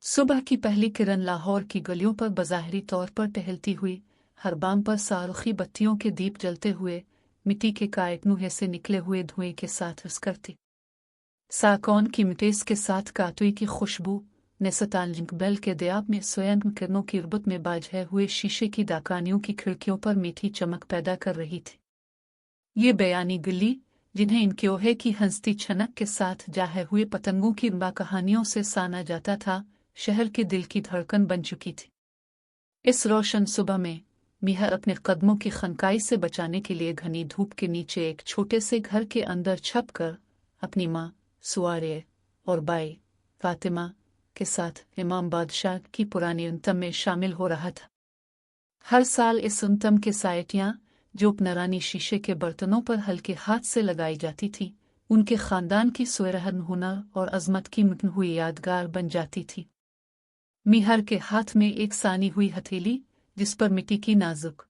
सुबह की पहली किरण लाहौर की गलियों पर बज़ाहिरी तौर पर टहलती हुई, हर बाम पर सारुखी बत्तियों के दीप जलते हुए, मिट्टी के कायकनूहे से निकले हुए धुएं के साथ रस करती। साकौन की मिटेस के साथ कातुई की खुशबू नेसतान लिंकबेल के दयाब में स्वयं किरणों की रुबत में बाझे हुए शीशे की दाकानियों की खिड़कियों पर मीठी चमक पैदा कर रही थी। ये बयानी गली, जिन्हें इनके ओहे की हंसती छनक के साथ जाहे हुए पतंगों की रुबा कहानियों से साना जाता था, शहर के दिल की धड़कन बन चुकी थी। इस रोशन सुबह में मीहर अपने कदमों की खनकाई से बचाने के लिए घनी धूप के नीचे एक छोटे से घर के अंदर छपकर अपनी माँ सुआरे और बाई फातिमा के साथ इमाम बादशाह की पुरानी उन्तम में शामिल हो रहा था। हर साल इस उन्तम के सायटियाँ, जो नरानी शीशे के बर्तनों पर हल्के हाथ से लगाई जाती थी, उनके खानदान की सुरहन हुनर और अजमत की मिटन हुई यादगार बन जाती थी। मीहर के हाथ में एक सानी हुई हथेली, जिस पर मिट्टी की नाजुक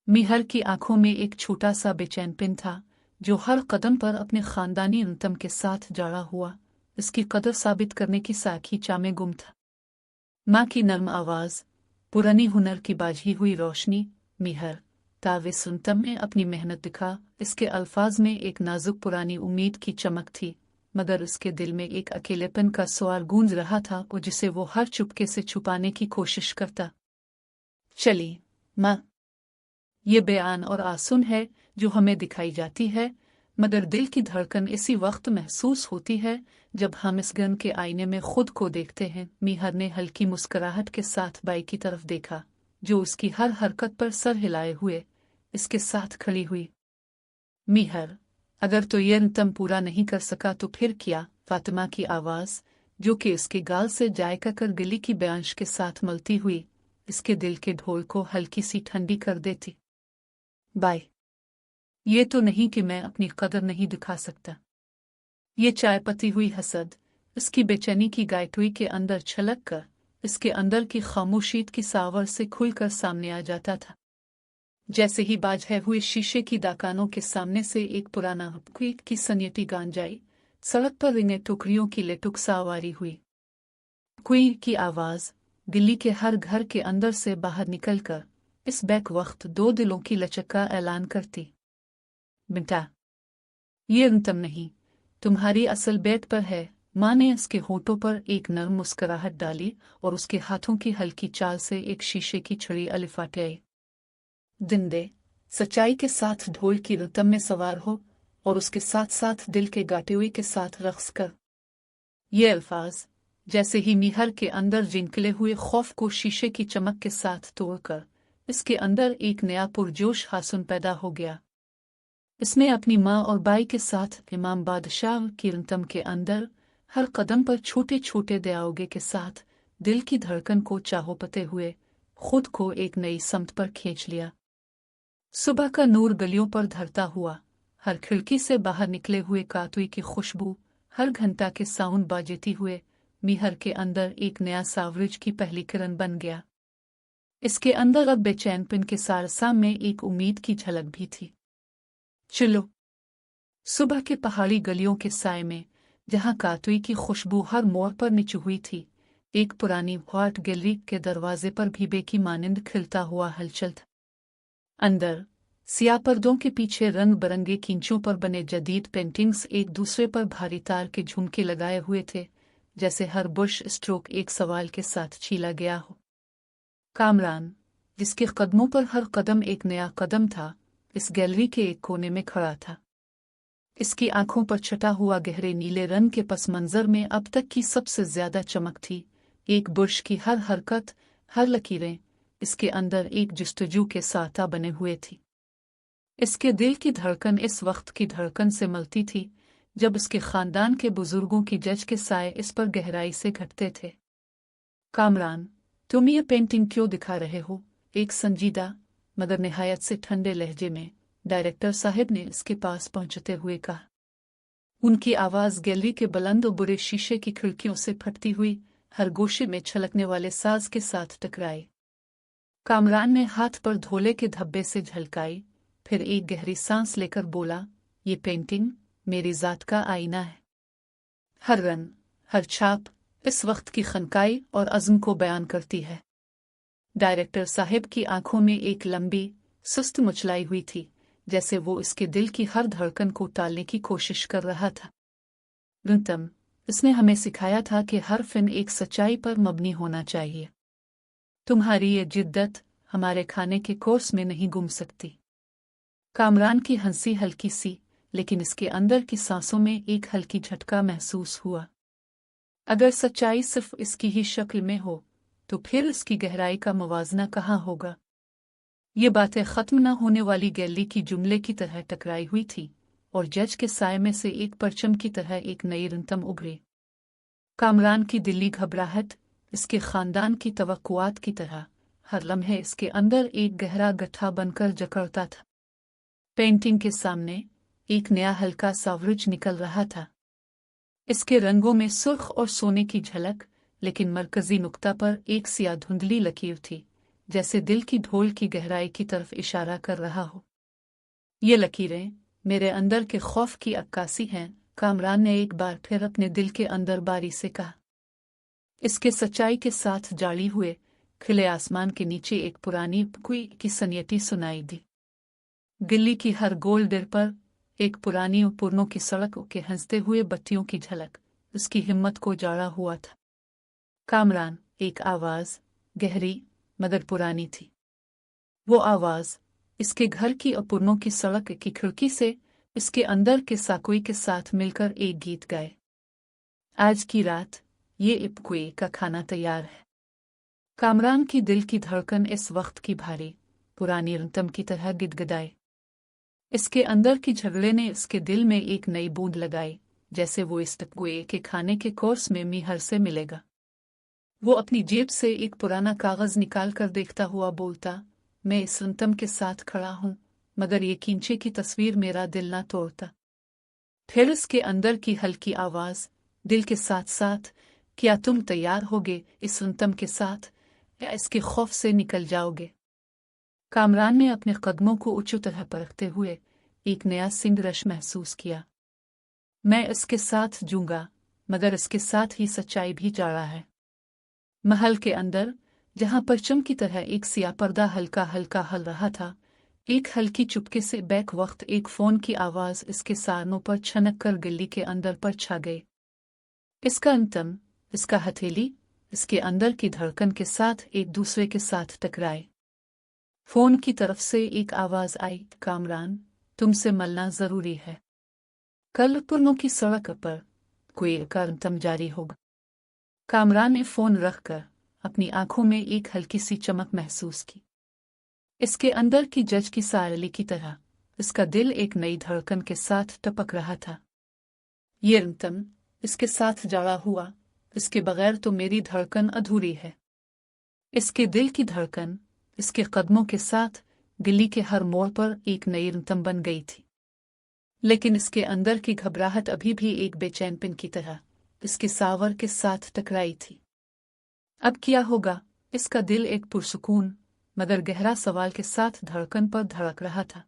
मीहर की आंखों में एक छोटा सा बेचैनपन था, जो हर कदम पर अपने खानदानी उन्तम के साथ जड़ा हुआ इसकी कदर साबित करने की साखीचा में गुम था। माँ की नर्म आवाज़, पुरानी हुनर की बाझी हुई रोशनी, मीहर ताविस उन्तम में अपनी मेहनत दिखा, इसके अल्फाज में एक नाजुक पुरानी उम्मीद की चमक थी, मगर उसके दिल में एक अकेलेपन का सवाल गूंज रहा था और जिसे वो हर चुपके से छुपाने की कोशिश करता। चली माँ, ये बयान और आंसू है जो हमें दिखाई जाती है, मगर दिल की धड़कन इसी वक्त महसूस होती है जब हम इस गन के आईने में खुद को देखते हैं। मीहर ने हल्की मुस्कुराहट के साथ बाई की तरफ देखा, जो उसकी हर हरकत पर सर हिलाए हुए इसके साथ खड़ी हुई। मीहर, अगर तो ये अंतम पूरा नहीं कर सका तो फिर क्या? फातिमा की आवाज़, जो कि उसके गाल से जायका कर गिली की बयांश के साथ मलती हुई, इसके दिल के ढोल को हल्की सी ठंडी कर देती। बाई, ये तो नहीं कि मैं अपनी कदर नहीं दिखा सकता। ये चाय पती हुई हसद, इसकी बेचैनी की गायटुई के अंदर छलक कर इसके अंदर की खामोशीत की सावर से खुलकर सामने आ जाता था। जैसे ही बाझे हुए शीशे की दाकानों के सामने से एक पुराना क्वीक की सन्यटी गांजाई सड़क पर रिंगे टुकड़ियों की लेटुक सावारी हुई। क्वी की आवाज़ दिल्ली के हर घर के अंदर से बाहर निकलकर इस बैक वक्त दो दिलों की लचक का ऐलान करती। बेटा, ये अंतम नहीं, तुम्हारी असल बैत पर है। माँ ने उसके होठों पर एक नर्म मुस्कुराहट डाली और उसके हाथों की हल्की चाल से एक शीशे की छड़ी अलिफाटे आई। जिंदे सच्चाई के साथ ढोल की रितम में सवार हो और उसके साथ साथ दिल के गाटे हुए के साथ रक्स कर। ये अल्फाज जैसे ही मीहर के अंदर जिनकले हुए खौफ को शीशे की चमक के साथ तोड़कर इसके अंदर एक नया पुरजोश हासन पैदा हो गया। इसने अपनी माँ और बाई के साथ इमाम बादशाह की रितम के अंदर हर कदम पर छोटे छोटे दयाओगे के साथ दिल की धड़कन को चाहोपते हुए खुद को एक नई समत पर खींच लिया। सुबह का नूर गलियों पर धरता हुआ, हर खिड़की से बाहर निकले हुए कातुई की खुशबू, हर घंटा के साउंड बाजेती हुए मीहर के अंदर एक नया सावरिज की पहली किरण बन गया। इसके अंदर अब बेचैनपन के सारसा में एक उम्मीद की झलक भी थी। चलो, सुबह के पहाड़ी गलियों के साय में, जहां कातुई की खुशबू हर मोड़ पर निची हुई थी, एक पुरानी आर्ट गैलरी के दरवाजे पर भी बेकी मानिंद खिलता हुआ हलचल था। अंदर सिया पर्दों के पीछे रंग बरंगे किंचों पर बने जदीद पेंटिंग्स एक दूसरे पर भारी तार के झुमके लगाए हुए थे, जैसे हर बुश स्ट्रोक एक सवाल के साथ छीला गया हो। कामरान, जिसके कदमों पर हर कदम एक नया कदम था, इस गैलरी के एक कोने में खड़ा था। इसकी आंखों पर छटा हुआ गहरे नीले रंग के पस मंजर में अब तक की सबसे ज्यादा चमक थी। एक बुर्श की हर हरकत, हर लकीरें इसके अंदर एक जुस्तजू के साता बने हुए थी। इसके दिल की धड़कन इस वक्त की धड़कन से मलती थी जब इसके खानदान के बुजुर्गों की जज के साए इस पर गहराई से घटते थे। कामरान, तुम ये पेंटिंग क्यों दिखा रहे हो? एक संजीदा मगर निहायत से ठंडे लहजे में डायरेक्टर साहब ने इसके पास पहुंचते हुए कहा। उनकी आवाज़ गैलरी के बुलंद और बुरे शीशे की खिड़कियों से फटती हुई हर गोशे में छलकने वाले साज के साथ टकराई। कामरान ने हाथ पर धोले के धब्बे से झलकाई, फिर एक गहरी सांस लेकर बोला, ये पेंटिंग मेरी ज़ात का आईना है। हर रंग, हर छाप इस वक्त की खनकाई और अज़्म को बयान करती है। डायरेक्टर साहब की आंखों में एक लंबी सुस्त मुचलाई हुई थी, जैसे वो इसके दिल की हर धड़कन को टालने की कोशिश कर रहा था। रुतम, इसने हमें सिखाया था कि हर फिल्म एक सच्चाई पर मबनी होना चाहिए। तुम्हारी ये जिद्दत हमारे खाने के कोर्स में नहीं गुम सकती। कामरान की हंसी हल्की सी, लेकिन इसके अंदर की सांसों में एक हल्की झटका महसूस हुआ। अगर सच्चाई सिर्फ इसकी ही शक्ल में हो, तो फिर इसकी गहराई का मुवाजना कहाँ होगा? ये बातें खत्म न होने वाली गैलरी की जुमले की तरह टकराई हुई थी, और जज के साये में से एक परचम की तरह एक नई रंतम उभरी। कामरान की दिली घबराहट इसके खानदान की तवक्कुआत की तरह हर लम्हे इसके अंदर एक गहरा गट्ठा बनकर जकड़ता था। पेंटिंग के सामने एक नया हल्का सावरुज निकल रहा था। इसके रंगों में सुर्ख और सोने की झलक, लेकिन मरकजी नुक्ता पर एक सिया धुंधली लकीर थी, जैसे दिल की ढोल की गहराई की तरफ इशारा कर रहा हो। ये लकीरें मेरे अंदर के खौफ की अक्कासी हैं, कामरान ने एक बार फिर अपने दिल के अंदर बारी से कहा। इसके सच्चाई के साथ जाली हुए खिले आसमान के नीचे एक पुरानी कुई की सनियती सुनाई दी। गिल्ली की हर गोल डिर पर एक पुरानी पुरनों की सड़क के हंसते हुए बत्तियों की झलक उसकी हिम्मत को जाड़ा हुआ था। कामरान, एक आवाज़ गहरी मगर पुरानी थी। वो आवाज़ इसके घर की अपुरनों की सड़क की खिड़की से इसके अंदर के साकोई के साथ मिलकर एक गीत गाए। आज की रात ये इब्कुए का खाना तैयार है। कामरान की दिल की धड़कन इस वक्त की भारी पुरानी रंतम की तरह गिदगिदाई। इसके अंदर की झगड़े ने इसके दिल में एक नई बूंद लगाई, जैसे वो इस इब्कुए के खाने के कोर्स में मीहर से मिलेगा। वो अपनी जेब से एक पुराना कागज़ निकाल कर देखता हुआ बोलता, मैं इस रंतम के साथ खड़ा हूँ, मगर ये कींचे की तस्वीर मेरा दिल ना तोड़ता। फिर इसके अंदर की हल्की आवाज़ दिल के साथ साथ, क्या तुम तैयार होगे इस रंतम के साथ, या इसके खौफ से निकल जाओगे? कामरान ने अपने कदमों को ऊंची तरह परखते हुए एक नया सिंगरश महसूस किया। मैं इसके साथ जूंगा, मगर इसके साथ ही सच्चाई भी जाड़ा है। महल के अंदर, जहां परचम की तरह एक सिया पर्दा हल्का हल्का हल रहा था, एक हल्की चुपके से बैक वक्त एक फोन की आवाज़ इसके सानों पर छनक कर गिल्ली के अंदर पर छा गई। इसका अंतम, इसका हथेली इसके अंदर की धड़कन के साथ एक दूसरे के साथ टकराए। फोन की तरफ से एक आवाज़ आई, कामरान, तुमसे मिलना ज़रूरी है। कल पुरनों की सड़क पर कोई का अंतम जारी होगा। कामरान ने फोन रखकर अपनी आंखों में एक हल्की सी चमक महसूस की। इसके अंदर की जज की सारली की तरह इसका दिल एक नई धड़कन के साथ टपक रहा था। ये अंतम इसके साथ जुड़ा हुआ, इसके बगैर तो मेरी धड़कन अधूरी है। इसके दिल की धड़कन इसके कदमों के साथ गिल्ली के हर मोड़ पर एक नई रंतम बन गई थी, लेकिन इसके अंदर की घबराहट अभी भी एक बेचैन पिन की तरह इसके सावर के साथ टकराई थी। अब क्या होगा? इसका दिल एक पुरसुकून मगर गहरा सवाल के साथ धड़कन पर धड़क रहा था।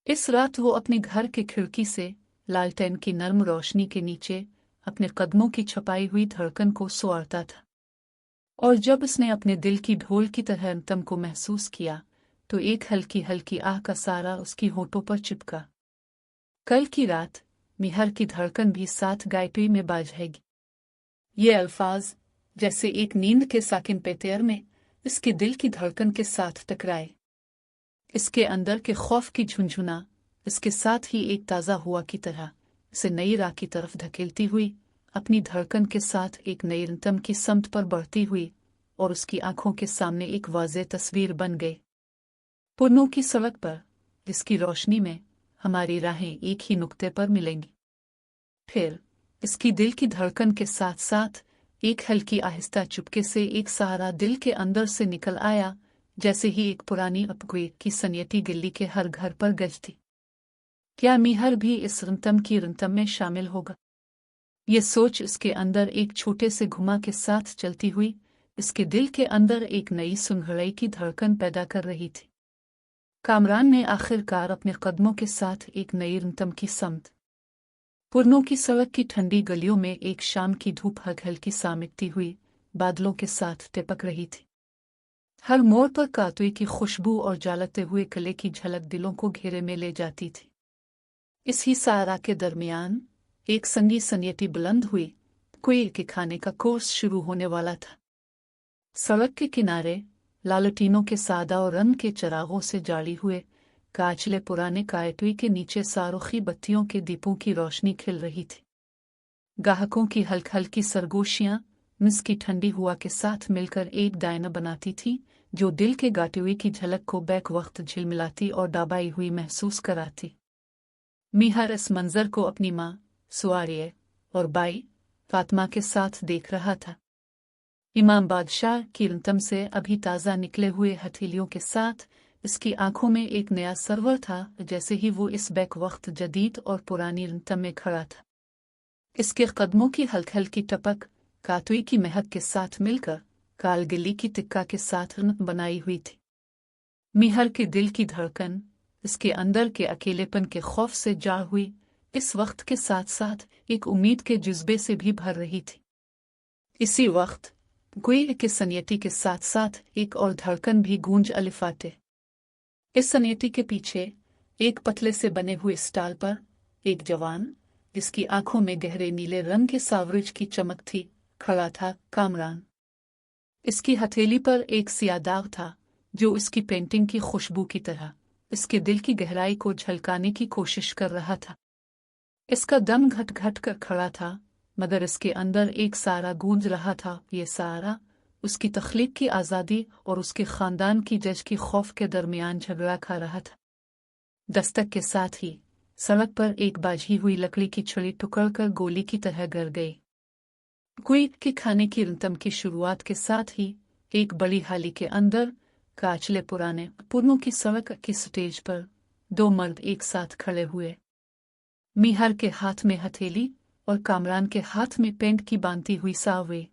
इस रात वो अपने घर के खिड़की से लालटेन की नर्म रोशनी के नीचे अपने कदमों की छपाई हुई धड़कन को सुआरता था, और जब उसने अपने दिल की ढोल की तरह अंतम को महसूस किया, तो एक हल्की हल्की आह का सारा उसकी होठों पर चिपका। कल की रात मिहर की धड़कन भी साथ गायपी में बाजेगी। ये अल्फाज जैसे एक नींद के साकिन पेटेर में इसके दिल की धड़कन के साथ टकराए। इसके अंदर के खौफ की झुंझुना इसके साथ ही एक ताज़ा हुआ की तरह इसे नई राह की तरफ धकेलती हुई अपनी धड़कन के साथ एक नई रंतम की समत पर बढ़ती हुई और उसकी आंखों के सामने एक वाज़ेह तस्वीर बन गई। पुरनों की सड़क पर जिसकी रोशनी में हमारी राहें एक ही नुक्ते पर मिलेंगी। फिर इसकी दिल की धड़कन के साथ साथ एक हल्की आहिस्ता चुपके से एक सहारा दिल के अंदर से निकल आया, जैसे ही एक पुरानी अपग्रेड की सनियती दिल्ली के हर घर पर गजती। क्या मीहर भी इस रंतम की रंतम में शामिल होगा? ये सोच इसके अंदर एक छोटे से घुमा के साथ चलती हुई इसके दिल के अंदर एक नई सुंघड़ई की धड़कन पैदा कर रही थी। कामरान ने आखिरकार अपने कदमों के साथ एक नई रंतम की समत। पुरनों की सड़क की ठंडी गलियों में एक शाम की धूप हल्की सामिटती हुई बादलों के साथ टिपक रही थी। हर मोड़ पर कातुई की खुशबू और जालते हुए कले की झलक दिलों को घेरे में ले जाती थी। इसी सारा के दरमियान एक संगी सनियती बुलंद हुई। कोई के खाने का कोर्स शुरू होने वाला था। सड़क के किनारे लालटीनों के सादा और रंग के चरागों से जाली हुए काचले पुराने कायटुई के नीचे सारुखी बत्तियों के दीपों की रोशनी खिल रही थी। गाहकों की हल्की सरगोशियां मिस की ठंडी हुआ के साथ मिलकर एक डायना बनाती थी जो दिल के गाटे हुए की झलक को बैक वक्त झिलमिलाती और दबाई हुई महसूस कराती। मीहर इस मंजर को अपनी माँ सुआरिये और बाई फातिमा के साथ देख रहा था। इमाम बादशाह की रंतम से अभी ताज़ा निकले हुए हथेलियों के साथ इसकी आंखों में एक नया सरवर था, जैसे ही वो इस बैक वक्त जदीद और पुरानी रंतम में खड़ा था। इसके कदमों की हल्की टपक कातुई की महक के साथ मिलकर कालगिली की तिक्का के साथ रंग बनाई हुई थी। मीहर के दिल की धड़कन इसके अंदर के अकेलेपन के खौफ से जाड़ हुई इस वक्त के साथ साथ एक उम्मीद के जज्बे से भी भर रही थी। इसी वक्त कोई के सनियती के साथ साथ एक और धड़कन भी गूंज अलिफाटे। इस सनियती के पीछे एक पतले से बने हुए स्टाल पर एक जवान जिसकी आंखों में गहरे नीले रंग के सावरिज की चमक थी खड़ा था। कामरान। इसकी हथेली पर एक सियाह दाग था जो इसकी पेंटिंग की खुशबू की तरह इसके दिल की गहराई को झलकाने की कोशिश कर रहा था। इसका दम घट घट कर खड़ा था मगर इसके अंदर एक सारा गूंज रहा था। ये सारा उसकी तख्लीक की आज़ादी और उसके ख़ानदान की जज की खौफ के दरमियान झगड़ा खा रहा था। दस्तक के साथ ही सड़क पर एक बाझी हुई लकड़ी की छड़ी टुकड़ कर गोली की तरह गिर गई। कोई के खाने की रंतम की शुरुआत के साथ ही एक बड़ी हाली के अंदर काचले पुराने पुरनों की सड़क की स्टेज पर दो मर्द एक साथ खड़े हुए। मीहर के हाथ में हथेली और कामरान के हाथ में पेंट की बांधती हुई सावे।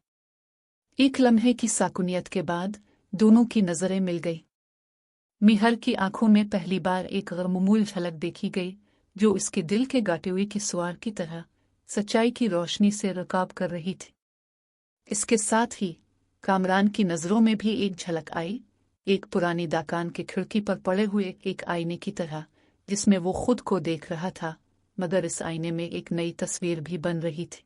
एक लम्हे की साकुनियत के बाद दोनों की नजरें मिल गई। मीहर की आंखों में पहली बार एक गैरमामूल झलक देखी गई जो इसके दिल के गाटे हुए की सुआर की तरह सच्चाई की रोशनी से रकाब कर रही थी। इसके साथ ही कामरान की नजरों में भी एक झलक आई, एक पुरानी दाकान के खिड़की पर पड़े हुए एक आईने की तरह जिसमें वो खुद को देख रहा था, मगर इस आईने में एक नई तस्वीर भी बन रही थी।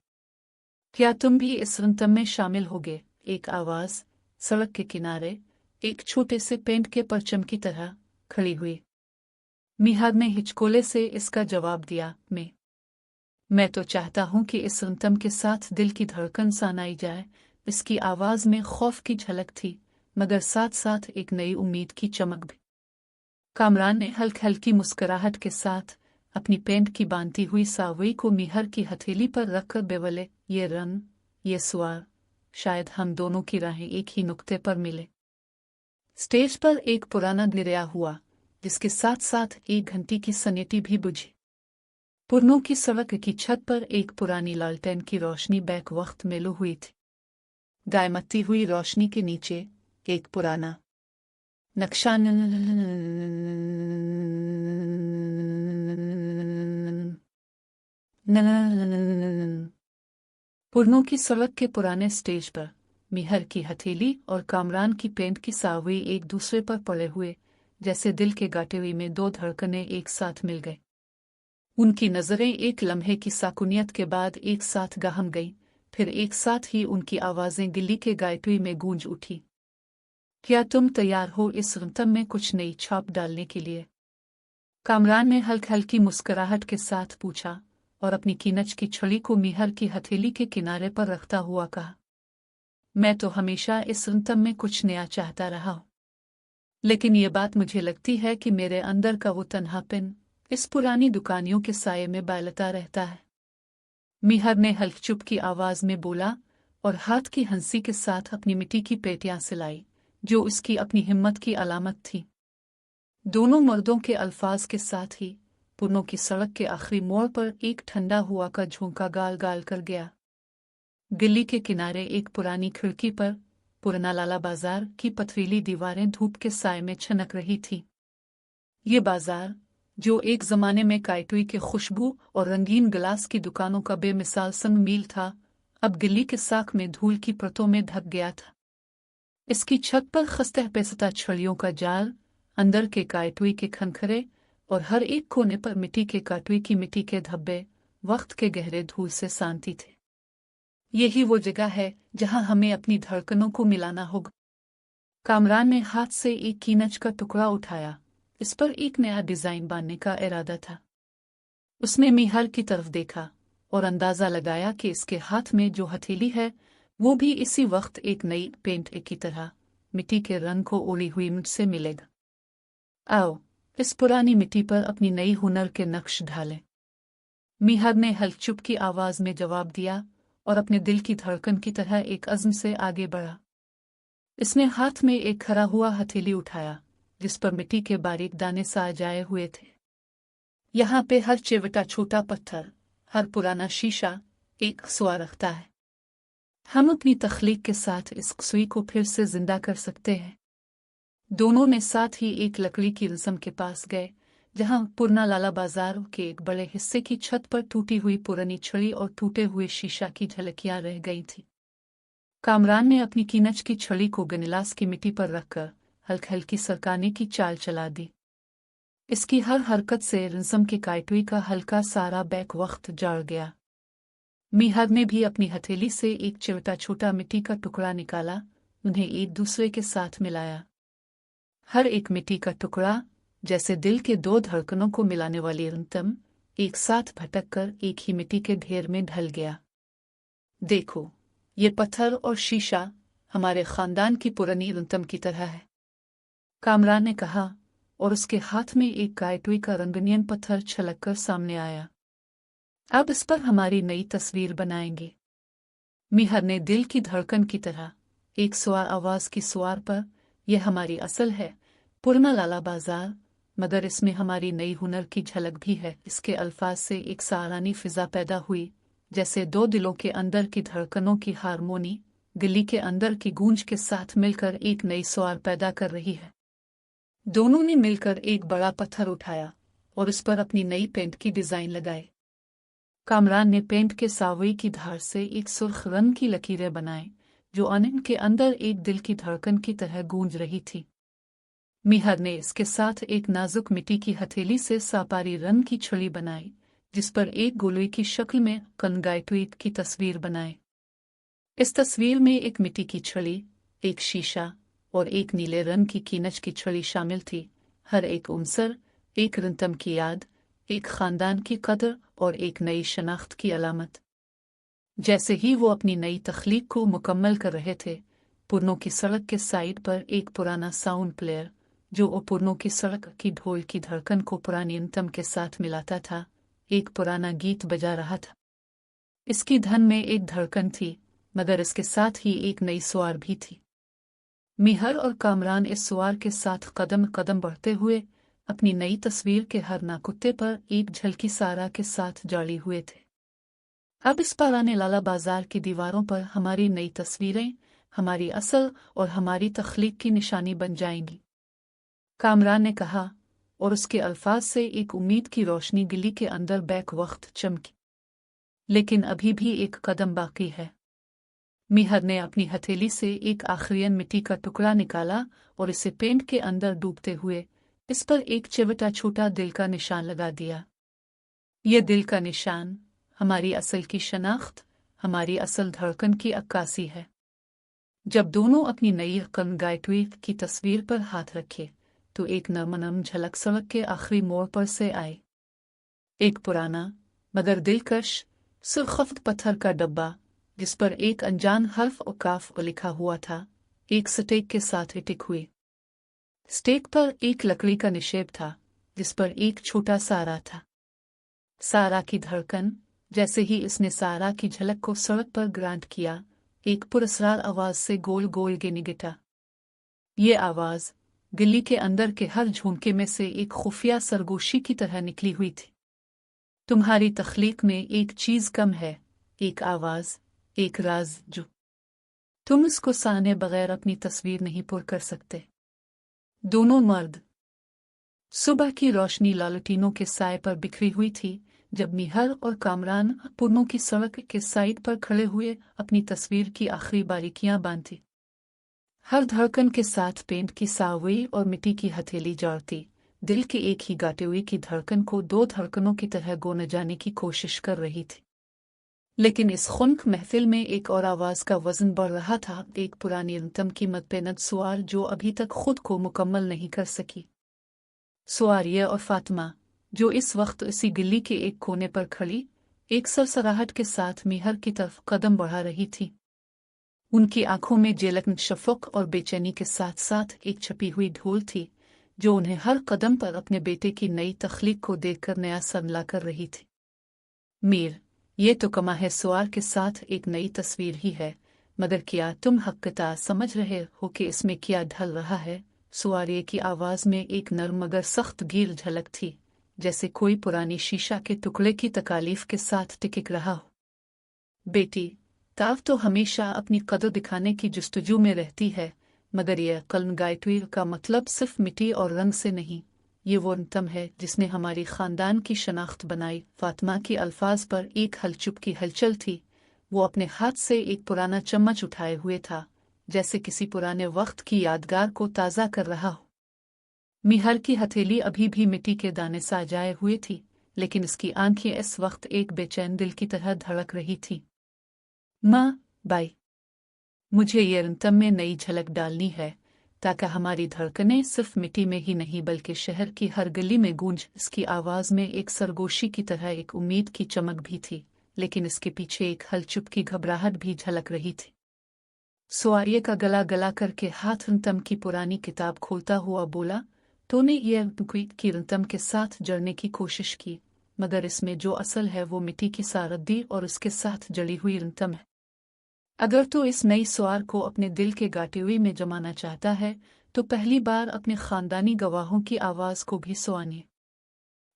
क्या तुम भी इस रंतम में शामिल होगे? एक आवाज सड़क के किनारे एक छोटे से पेंट के परचम की तरह खड़ी हुई। मीहर ने हिचकोले से इसका जवाब दिया, मैं तो चाहता हूं कि इस रंतम के साथ दिल की धड़कन सनाई जाए। इसकी आवाज में खौफ की झलक थी मगर साथ साथ एक नई उम्मीद की चमक भी। कामरान ने हल्की मुस्कुराहट के साथ अपनी पेंट की बांधती हुई सावई को मीहर की हथेली पर रखकर बेवले, ये रंग, ये स्वार, शायद हम दोनों की राहें एक ही नुक्ते पर मिले। स्टेज पर एक पुराना गिरया हुआ जिसके साथ साथ एक घंटी की सनेटी भी बुझी। पुरनों की सड़क की छत पर एक पुरानी लालटेन की रोशनी बैक वक्त मेलो हुई थी। गायमती हुई रोशनी के नीचे एक पुराना नक्शा पुरनों की सड़क के पुराने स्टेज पर मीहर की हथेली और कामरान की पेंट की सावई एक दूसरे पर पड़े हुए जैसे दिल के गाटे हुए में दो धड़कनें एक साथ मिल गई। उनकी नजरें एक लम्हे की साकुनियत के बाद एक साथ गहम गईं, फिर एक साथ ही उनकी आवाजें दिल्ली के गायटुई में गूंज उठी। क्या तुम तैयार हो इस रंतम में कुछ नई छाप डालने के लिए? कामरान ने हल्की मुस्कुराहट के साथ पूछा और अपनी कीनच की छड़ी को मीहर की हथेली के किनारे पर रखता हुआ कहा, मैं तो हमेशा इस रंतम में कुछ नया चाहता रहा हूं, लेकिन ये बात मुझे लगती है कि मेरे अंदर का वो तन्हापन इस पुरानी दुकानियों के साये में बैलता रहता है। मीहर ने हल्क चुप की आवाज में बोला और हाथ की हंसी के साथ अपनी मिट्टी की पेटियां सिलाई जो उसकी अपनी हिम्मत की अलामत थी। दोनों मर्दों के अल्फाज के साथ ही पुरनों की सड़क के आखिरी मोड़ पर एक ठंडा हुआ का झोंका गाल गाल कर गया। गली के किनारे एक पुरानी खिड़की पर पुराना लाला बाजार की पथरीली दीवारें धूप के साए में छनक रही थी। ये बाजार, जो एक जमाने में काइटुई के खुशबू और रंगीन गिलास की दुकानों का बेमिसाल संग मील था, अब गली के साख में धूल की परतों में ढक गया था। इसकी छत पर खस्ता पेसता छड़ियों का जाल, अंदर के काइटुई के खनखरे और हर एक कोने पर मिट्टी के काटुई की मिट्टी के धब्बे वक्त के गहरे धूल से शांति थे। यही वो जगह है जहां हमें अपनी धड़कनों को मिलाना होगा। कामरान ने हाथ से एक कीनच का टुकड़ा उठाया। इस पर एक नया डिजाइन बांधने का इरादा था। उसने मीहर की तरफ देखा और अंदाजा लगाया कि इसके हाथ में जो हथेली है वो भी इसी वक्त एक नई पेंट की तरह मिट्टी के रंग को ओढ़ी हुई मुझसे मिलेगा। आओ, इस पुरानी मिट्टी पर अपनी नई हुनर के नक्श ढालें। मीहर ने हल्की की आवाज में जवाब दिया और अपने दिल की धड़कन की तरह एक अज़्म से आगे बढ़ा। इसने हाथ में एक खरा हुआ हथेली उठाया जिस पर मिट्टी के बारीक दाने सा जाए हुए थे। यहाँ पे हर चिवटा छोटा पत्थर, हर पुराना शीशा एक सुआ रखता है। हम अपनी तख्लीक के साथ इस सुई को फिर से जिंदा कर सकते हैं। दोनों ने साथ ही एक लकड़ी की रस्म के पास गए जहां पुराना लाला बाजार के एक बड़े हिस्से की छत पर टूटी हुई पुरानी छड़ी और टूटे हुए शीशा की झलकियां रह गई थी। कामरान ने अपनी कीनच की छड़ी को गनीलास की मिट्टी पर रखकर हल्की हल्की सरकाने की चाल चला दी। इसकी हर हरकत से रस्म के काइटुई का हल्का सारा बैक वक्त जड़ गया। मीहर ने भी अपनी हथेली से एक चिवटा छोटा मिट्टी का टुकड़ा निकाला, उन्हें एक दूसरे के साथ मिलाया। हर एक मिट्टी का टुकड़ा जैसे दिल के दो धड़कनों को मिलाने वाली रिदम एक साथ भटक कर एक ही मिट्टी के ढेर में ढल गया। देखो, ये पत्थर और शीशा हमारे खानदान की पुरानी रिदम की तरह है, कामरान ने कहा और उसके हाथ में एक काइटुई का रंगनीन पत्थर छलक कर सामने आया। अब इस पर हमारी नई तस्वीर बनाएंगे। मीहर ने दिल की धड़कन की तरह एक सुआ आवाज की सुआर पर, यह हमारी असल है पुराना लाला बाजार, मगर इसमें हमारी नई हुनर की झलक भी है। इसके अल्फाज से एक सारानी फिजा पैदा हुई, जैसे दो दिलों के अंदर की धड़कनों की हारमोनी गली के अंदर की गूंज के साथ मिलकर एक नई सुआर पैदा कर रही है। दोनों ने मिलकर एक बड़ा पत्थर उठाया और उस पर अपनी नई पेंट की डिजाइन लगाई। कामरान ने पेंट के सावई की धार से एक सुर्ख रंग की लकीरें बनाई जो अनन के अंदर एक दिल की धड़कन की तरह गूंज रही थी। मीहर ने इसके साथ एक नाजुक मिट्टी की हथेली से सापारी रंग की छड़ी बनाई जिस पर एक गोलई की शक्ल में कनगाइटुई की तस्वीर बनाई। इस तस्वीर में एक मिट्टी की छड़ी, एक शीशा और एक नीले रंग की कीनच की छड़ी शामिल थी। हर एक उनसर एक रिदम की याद, एक खानदान की कदर और एक नई शनाख्त की अलामत। जैसे ही वो अपनी नई तख्लीक को मुकम्मल कर रहे थे, पुरनों की सड़क के साइड पर एक पुराना साउंड प्लेयर जो पुरनों की सड़क की ढोल की धड़कन को पुरानी अंतम के साथ मिलाता था, एक पुराना गीत बजा रहा था। इसकी धन में एक धड़कन थी, मगर इसके साथ ही एक नई सुआर भी थी। मीहर और कामरान इस सुआर के साथ कदम कदम बढ़ते हुए अपनी नई तस्वीर के हर नाकुत्ते पर एक झलकी सारा के साथ जाड़ी हुए थे। अब इस पुराने लाला बाजार की दीवारों पर हमारी नई तस्वीरें हमारी असल और हमारी तख्लीक की निशानी बन जाएंगी, कामरान ने कहा और उसके अल्फाज से एक उम्मीद की रोशनी गली के अंदर बैक वक्त चमकी। लेकिन अभी भी एक कदम बाकी है। मीहर ने अपनी हथेली से एक आखिरी मिट्टी का टुकड़ा निकाला और इसे पेंट के अंदर डूबते हुए इस पर एक चिवटा छोटा दिल का निशान लगा दिया। यह दिल का निशान हमारी असल की शनाख्त, हमारी असल धड़कन की अक्कासी है। जब दोनों अपनी नई कनगाइटुई की तस्वीर पर हाथ रखे तो एक नरम झलक सड़क के आखिरी मोड़ पर से आई। एक पुराना मगर दिलकश सुर्खफ्त पत्थर का डब्बा जिस पर एक अनजान हर्फ और काफ लिखा हुआ था, एक स्टेक के साथ टिक हुई। स्टेक पर एक लकड़ी का निशेब था जिस पर एक छोटा सारा था। सारा की धड़कन, जैसे ही इसने सारा की झलक को सड़क पर ग्रांट किया, एक पुरस्कार आवाज से गोल गोल गिनी गिटा। ये आवाज़ गिल्ली के अंदर के हर झोंके में से एक खुफिया सरगोशी की तरह निकली हुई थी। तुम्हारी तख्लीक में एक चीज़ कम है, एक आवाज़, एक राज जो तुम इसको साने बगैर अपनी तस्वीर नहीं पुर कर सकते। दोनों मर्द। सुबह की रोशनी लालटीनों के साए पर बिखरी हुई थी जब मिहर और कामरान पुरनों की सड़क के साइड पर खड़े हुए अपनी तस्वीर की आखिरी बारीकियां बांधती। हर धड़कन के साथ पेंट की सावई और मिट्टी की हथेली जड़ती दिल के एक ही गाटे हुए की धड़कन को दो धड़कनों की तरह गोने जाने की कोशिश कर रही थी। लेकिन इस खुनक महफिल में एक और आवाज़ का वजन बढ़ रहा था, एक पुरानी रंतम की मदपेनद सुआर जो अभी तक खुद को मुकम्मल नहीं कर सकी। सुआरिया और फातिमा जो इस वक्त इसी गिल्ली के एक कोने पर खड़ी एक सरसराहट के साथ मिहर की तरफ कदम बढ़ा रही थी। उनकी आंखों में जेलकन शफक और बेचैनी के साथ साथ एक छपी हुई ढोल थी जो उन्हें हर कदम पर अपने बेटे की नई तख्लीक को देखकर नया संला कर रही थी। मीर, ये तो कमा है सुआर के साथ एक नई तस्वीर ही है, मगर क्या तुम हक़ीक़त समझ रहे हो कि इसमें क्या ढल रहा है? सुआरिये की आवाज़ में एक नर्म मगर सख्त गीर झलक थी, जैसे कोई पुरानी शीशा के टुकड़े की तकालीफ के साथ टिक रहा हो। बेटी, ताव तो हमेशा अपनी कदर दिखाने की जुस्तजू में रहती है, मगर यह कलनगाइटवीर का मतलब सिर्फ मिट्टी और रंग से नहीं, ये वो रंतम है जिसने हमारी ख़ानदान की शनाख्त बनाई। फातिमा की अल्फाज पर एक हलचुप की हलचल थी। वो अपने हाथ से एक पुराना चम्मच उठाए हुए था, जैसे किसी पुराने वक्त की यादगार को ताज़ा कर रहा हो। मिहर की हथेली अभी भी मिट्टी के दाने सा जाए हुए थी, लेकिन इसकी आंखें इस वक्त एक बेचैन दिल की तरह धड़क रही थी। माँ, बाई, मुझे ये रंतम में नई झलक डालनी है, ताकि हमारी धड़कनें सिर्फ मिट्टी में ही नहीं बल्कि शहर की हर गली में गूंज। इसकी आवाज़ में एक सरगोशी की तरह एक उम्मीद की चमक भी थी, लेकिन इसके पीछे एक हलचुप की घबराहट भी झलक रही थी। सुआरिये का गला गला करके हाथ रंतम की पुरानी किताब खोलता हुआ बोला, तूने ये की रंतम के साथ जड़ने की कोशिश की, मगर इसमें जो असल है वो मिट्टी की सारदी और उसके साथ जड़ी हुई रंतम है। अगर तू इस नई सुआर को अपने दिल के गाटेवी में जमाना चाहता है तो पहली बार अपने खानदानी गवाहों की आवाज़ को भी सुनिए।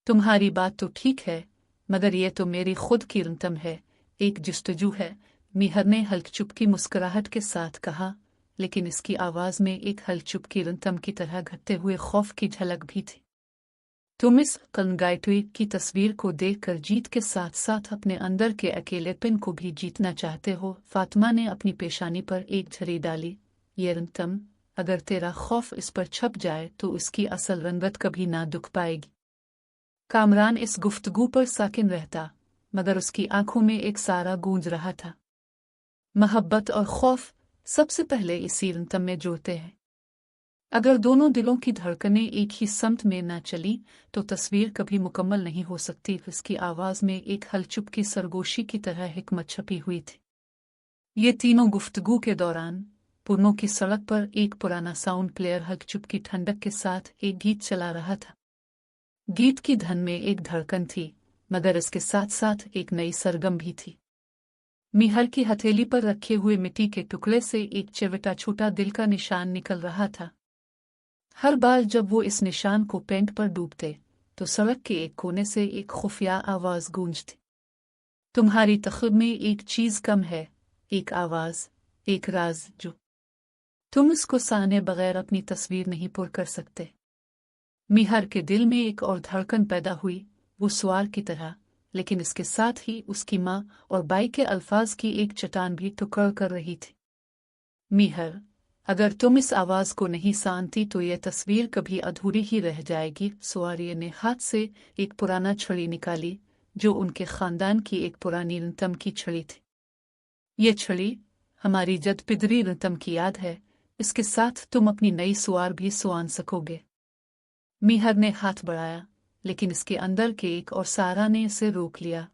तुम्हारी बात तो ठीक है, मगर यह तो मेरी खुद की रंतम है, एक जुस्तजू है, मिहर ने हल्कचुप की मुस्कुराहट के साथ कहा, लेकिन इसकी आवाज़ में एक हल्कचुप की रंतम की तरह घटते हुए खौफ की झलक भी थी। तुम इस कलनगाइटवी की तस्वीर को देखकर जीत के साथ साथ अपने अंदर के अकेलेपन को भी जीतना चाहते हो। फातिमा ने अपनी पेशानी पर एक झरी डाली। ये रंतम, अगर तेरा खौफ इस पर छप जाए तो इसकी असल रंगत कभी ना दुख पाएगी। कामरान इस गुफ्तगू पर साकिन रहता, मगर उसकी आंखों में एक सारा गूंज रहा था। मोहब्बत और खौफ सबसे पहले इसी रंतम में जुड़ते हैं। अगर दोनों दिलों की धड़कनें एक ही समत में न चली तो तस्वीर कभी मुकम्मल नहीं हो सकती। इसकी आवाज़ में एक हलचुप की सरगोशी की तरह हिकमत छपी हुई थी। ये तीनों गुफ्तगू के दौरान पुरनों की सड़क पर एक पुराना साउंड प्लेयर हलचुप की ठंडक के साथ एक गीत चला रहा था। गीत की धन में एक धड़कन थी, मगर इसके साथ साथ एक नई सरगम भी थी। मिहर की हथेली पर रखे हुए मिट्टी के टुकड़े से एक चिवटा छोटा दिल का निशान निकल रहा था। हर बार जब वो इस निशान को पेंट पर डूबते तो सड़क के एक कोने से एक खुफिया आवाज़ गूंजती, तुम्हारी तख्लीक में एक चीज़ कम है, एक आवाज़, एक राज जो तुम इसको साने बगैर अपनी तस्वीर नहीं पुर कर सकते। मिहर के दिल में एक और धड़कन पैदा हुई, वो सुआर की तरह, लेकिन इसके साथ ही उसकी माँ और बाई के अल्फाज की एक चट्टान भी टुकड़ कर रही थी। मिहर, अगर तुम इस आवाज़ को नहीं जानती तो यह तस्वीर कभी अधूरी ही रह जाएगी। सुआरिये ने हाथ से एक पुराना छड़ी निकाली जो उनके ख़ानदान की एक पुरानी रंतम की छड़ी थी। ये छड़ी हमारी जद पिदरी रंतम की याद है, इसके साथ तुम अपनी नई सुआर भी सुआन सकोगे। मिहर ने हाथ बढ़ाया, लेकिन इसके अंदर के एक और सारा ने इसे रोक लिया।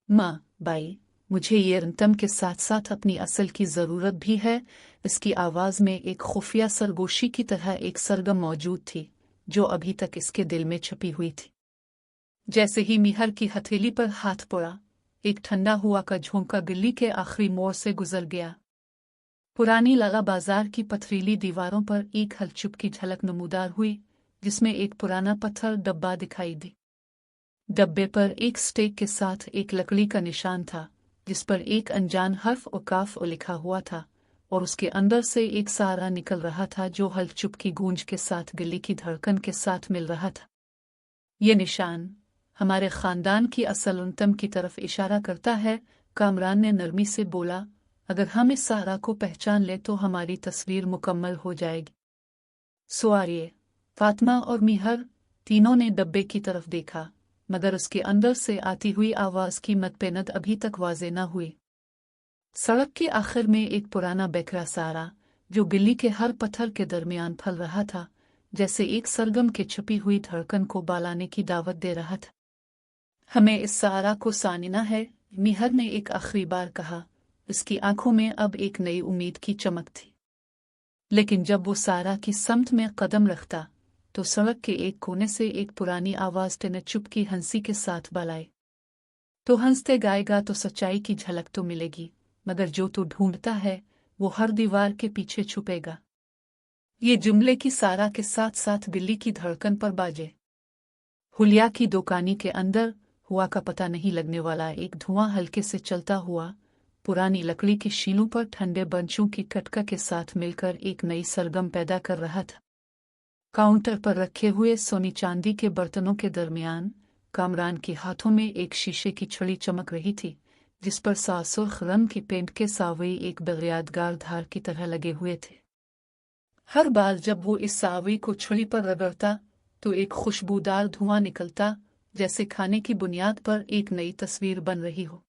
माँ, बाई, मुझे ये रंतम के साथ साथ अपनी असल की ज़रूरत भी है। इसकी आवाज़ में एक खुफिया सरगोशी की तरह एक सरगम मौजूद थी जो अभी तक इसके दिल में छपी हुई थी। जैसे ही मिहर की हथेली पर हाथ पड़ा, एक ठंडा हुआ का झोंका गिल्ली के आखिरी मोड़ से गुजर गया। पुरानी लाला बाजार की पथरीली दीवारों पर एक हलचुप की झलक नमूदार हुई, जिसमें एक पुराना पत्थर डब्बा दिखाई दी। डब्बे पर एक स्टेक के साथ एक लकड़ी का निशान था, जिस पर एक अनजान हर्फ और काफ लिखा हुआ था, और उसके अंदर से एक सारा निकल रहा था जो हलचुप की गूंज के साथ गली की धड़कन के साथ मिल रहा था। ये निशान हमारे खानदान की असल उनतम की तरफ इशारा करता है, कामरान ने नरमी से बोला। अगर हम इस सारा को पहचान ले तो हमारी तस्वीर मुकम्मल हो जाएगी। सुआरिये, फातिमा और मीहर तीनों ने डब्बे की तरफ देखा, मगर उसके अंदर से आती हुई आवाज की मतपेनत अभी तक वाज़े न हुई। सड़क के आखिर में एक पुराना बेखरा सारा, जो गिल्ली के हर पत्थर के दरमियान फल रहा था, जैसे एक सरगम के छुपी हुई धड़कन को बालाने की दावत दे रहा था। हमें इस सारा को सानिना है, मीहर ने एक आखिरी बार कहा। उसकी आंखों में अब एक नई उम्मीद की चमक थी। लेकिन जब वो सारा की समत में कदम रखता, तो सड़क के एक कोने से एक पुरानी आवाज टेने चुप की हंसी के साथ बलाई। तो हंसते गाएगा तो सच्चाई की झलक तो मिलेगी, मगर जो तू ढूंढता है वो हर दीवार के पीछे छुपेगा। ये जुमले की सारा के साथ साथ दिल्ली की धड़कन पर बाजे। हुलिया की दुकानी के अंदर हुआ का पता नहीं लगने वाला एक धुआं हल्के से चलता हुआ पुरानी लकड़ी की शीलों पर ठंडे बंचों की कटका के साथ मिलकर एक नई सरगम पैदा कर रहा था। काउंटर पर रखे हुए सोनी चांदी के बर्तनों के दरमियान कामरान के हाथों में एक शीशे की छड़ी चमक रही थी, जिस पर सुर्ख रंग की पेंट के सावई एक बेयादगार धार की तरह लगे हुए थे। हर बार जब वो इस सावई को छड़ी पर रगड़ता तो एक खुशबूदार धुआं निकलता, जैसे खाने की बुनियाद पर एक नई तस्वीर बन रही हो।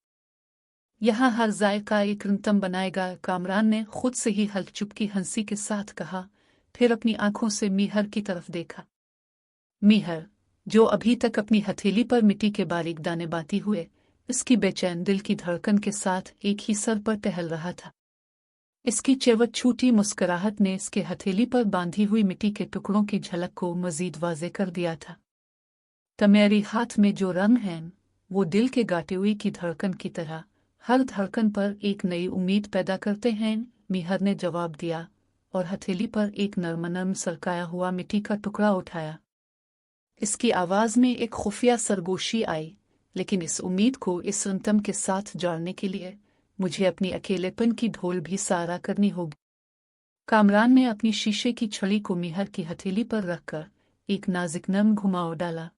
यहाँ हर जायका एक रंतम बनाएगा, कामरान ने खुद से ही हलचुप की हंसी के साथ कहा, फिर अपनी आंखों से मीहर की तरफ देखा। मीहर, जो अभी तक अपनी हथेली पर मिट्टी के बारीक दाने बाती हुए इसकी बेचैन दिल की धड़कन के साथ एक ही सर पर टहल रहा था। इसकी चेवट छूटी मुस्कुराहट ने इसके हथेली पर बांधी हुई मिट्टी के टुकड़ों की झलक को मजीद वाज़े कर दिया था। तमेरी हाथ में जो रंग है वो दिल के गाटे हुई की धड़कन की तरह हर धड़कन पर एक नई उम्मीद पैदा करते हैं, मीहर ने जवाब दिया और हथेली पर एक नरम सरकाया हुआ मिट्टी का टुकड़ा उठाया। इसकी आवाज में एक खुफिया सरगोशी आई, लेकिन इस उम्मीद को इस रंतम के साथ जोड़ने के लिए मुझे अपनी अकेलेपन की ढोल भी सारा करनी होगी। कामरान ने अपनी शीशे की छड़ी को मीहर की हथेली पर रखकर एक नाजुक नम घुमाव डाला।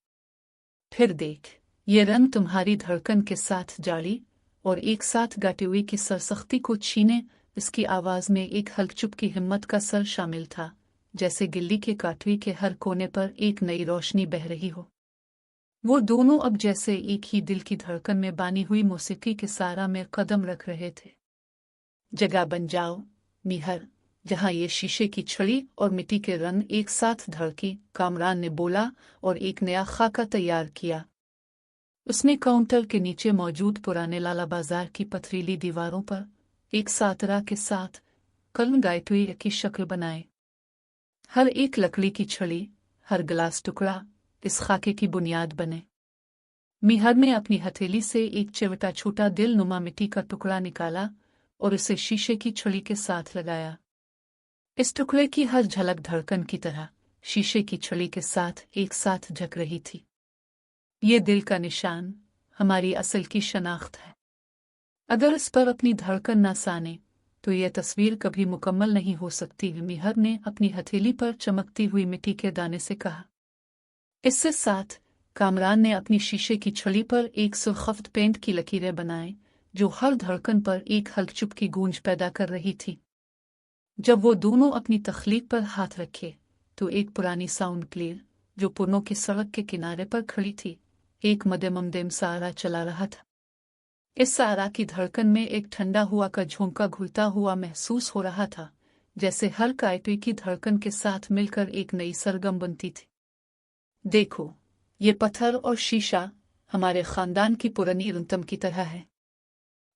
फिर देख, ये रंग तुम्हारी धड़कन के साथ जाली और एक साथ गाटे हुई की सरसख्ती को छीने। इसकी आवाज में एक हलचुप की हिम्मत का सर शामिल था, जैसे गिल्ली के काटवी के हर कोने पर एक नई रोशनी बह रही हो। वो दोनों अब जैसे एक ही दिल की धड़कन में बानी हुई मौसीकी के सारा में कदम रख रहे थे। जगह बन जाओ मीहर, जहां ये शीशे की छड़ी और मिट्टी के रंग एक साथ धड़की, कामरान ने बोला और एक नया खाका तैयार किया। उसने काउंटर के नीचे मौजूद पुराने लाला बाजार की पथरीली दीवारों पर एक सातरा के साथ कलम गायटुई की शक्ल बनाए। हर एक लकड़ी की छड़ी, हर गिलास टुकड़ा इस खाके की बुनियाद बने। मीहर ने अपनी हथेली से एक चिवटा छोटा दिल नुमा मिट्टी का टुकड़ा निकाला और उसे शीशे की छड़ी के साथ लगाया। इस टुकड़े की हर झलक धड़कन की तरह शीशे की छड़ी के साथ एक साथ झक रही थी। ये दिल का निशान हमारी असल की शनाख्त है। अगर इस पर अपनी धड़कन न साने तो यह तस्वीर कभी मुकम्मल नहीं हो सकती, मीहर ने अपनी हथेली पर चमकती हुई मिट्टी के दाने से कहा। इससे साथ कामरान ने अपनी शीशे की छड़ी पर एक सुर्खफ्त पेंट की लकीरें बनाए, जो हर धड़कन पर एक हलचुप की गूंज पैदा कर रही थी। जब वो दोनों अपनी तख्लीक पर हाथ रखे तो एक पुरानी साउंड क्लियर, जो पुरनों की सड़क के किनारे पर खड़ी थी, एक मदमदम सारा चला रहा था। इस सारा की धड़कन में एक ठंडा हुआ का झोंका घुलता हुआ महसूस हो रहा था, जैसे हर कायटुई की धड़कन के साथ मिलकर एक नई सरगम बनती थी। देखो, ये पत्थर और शीशा हमारे खानदान की पुरानी रंतम की तरह है,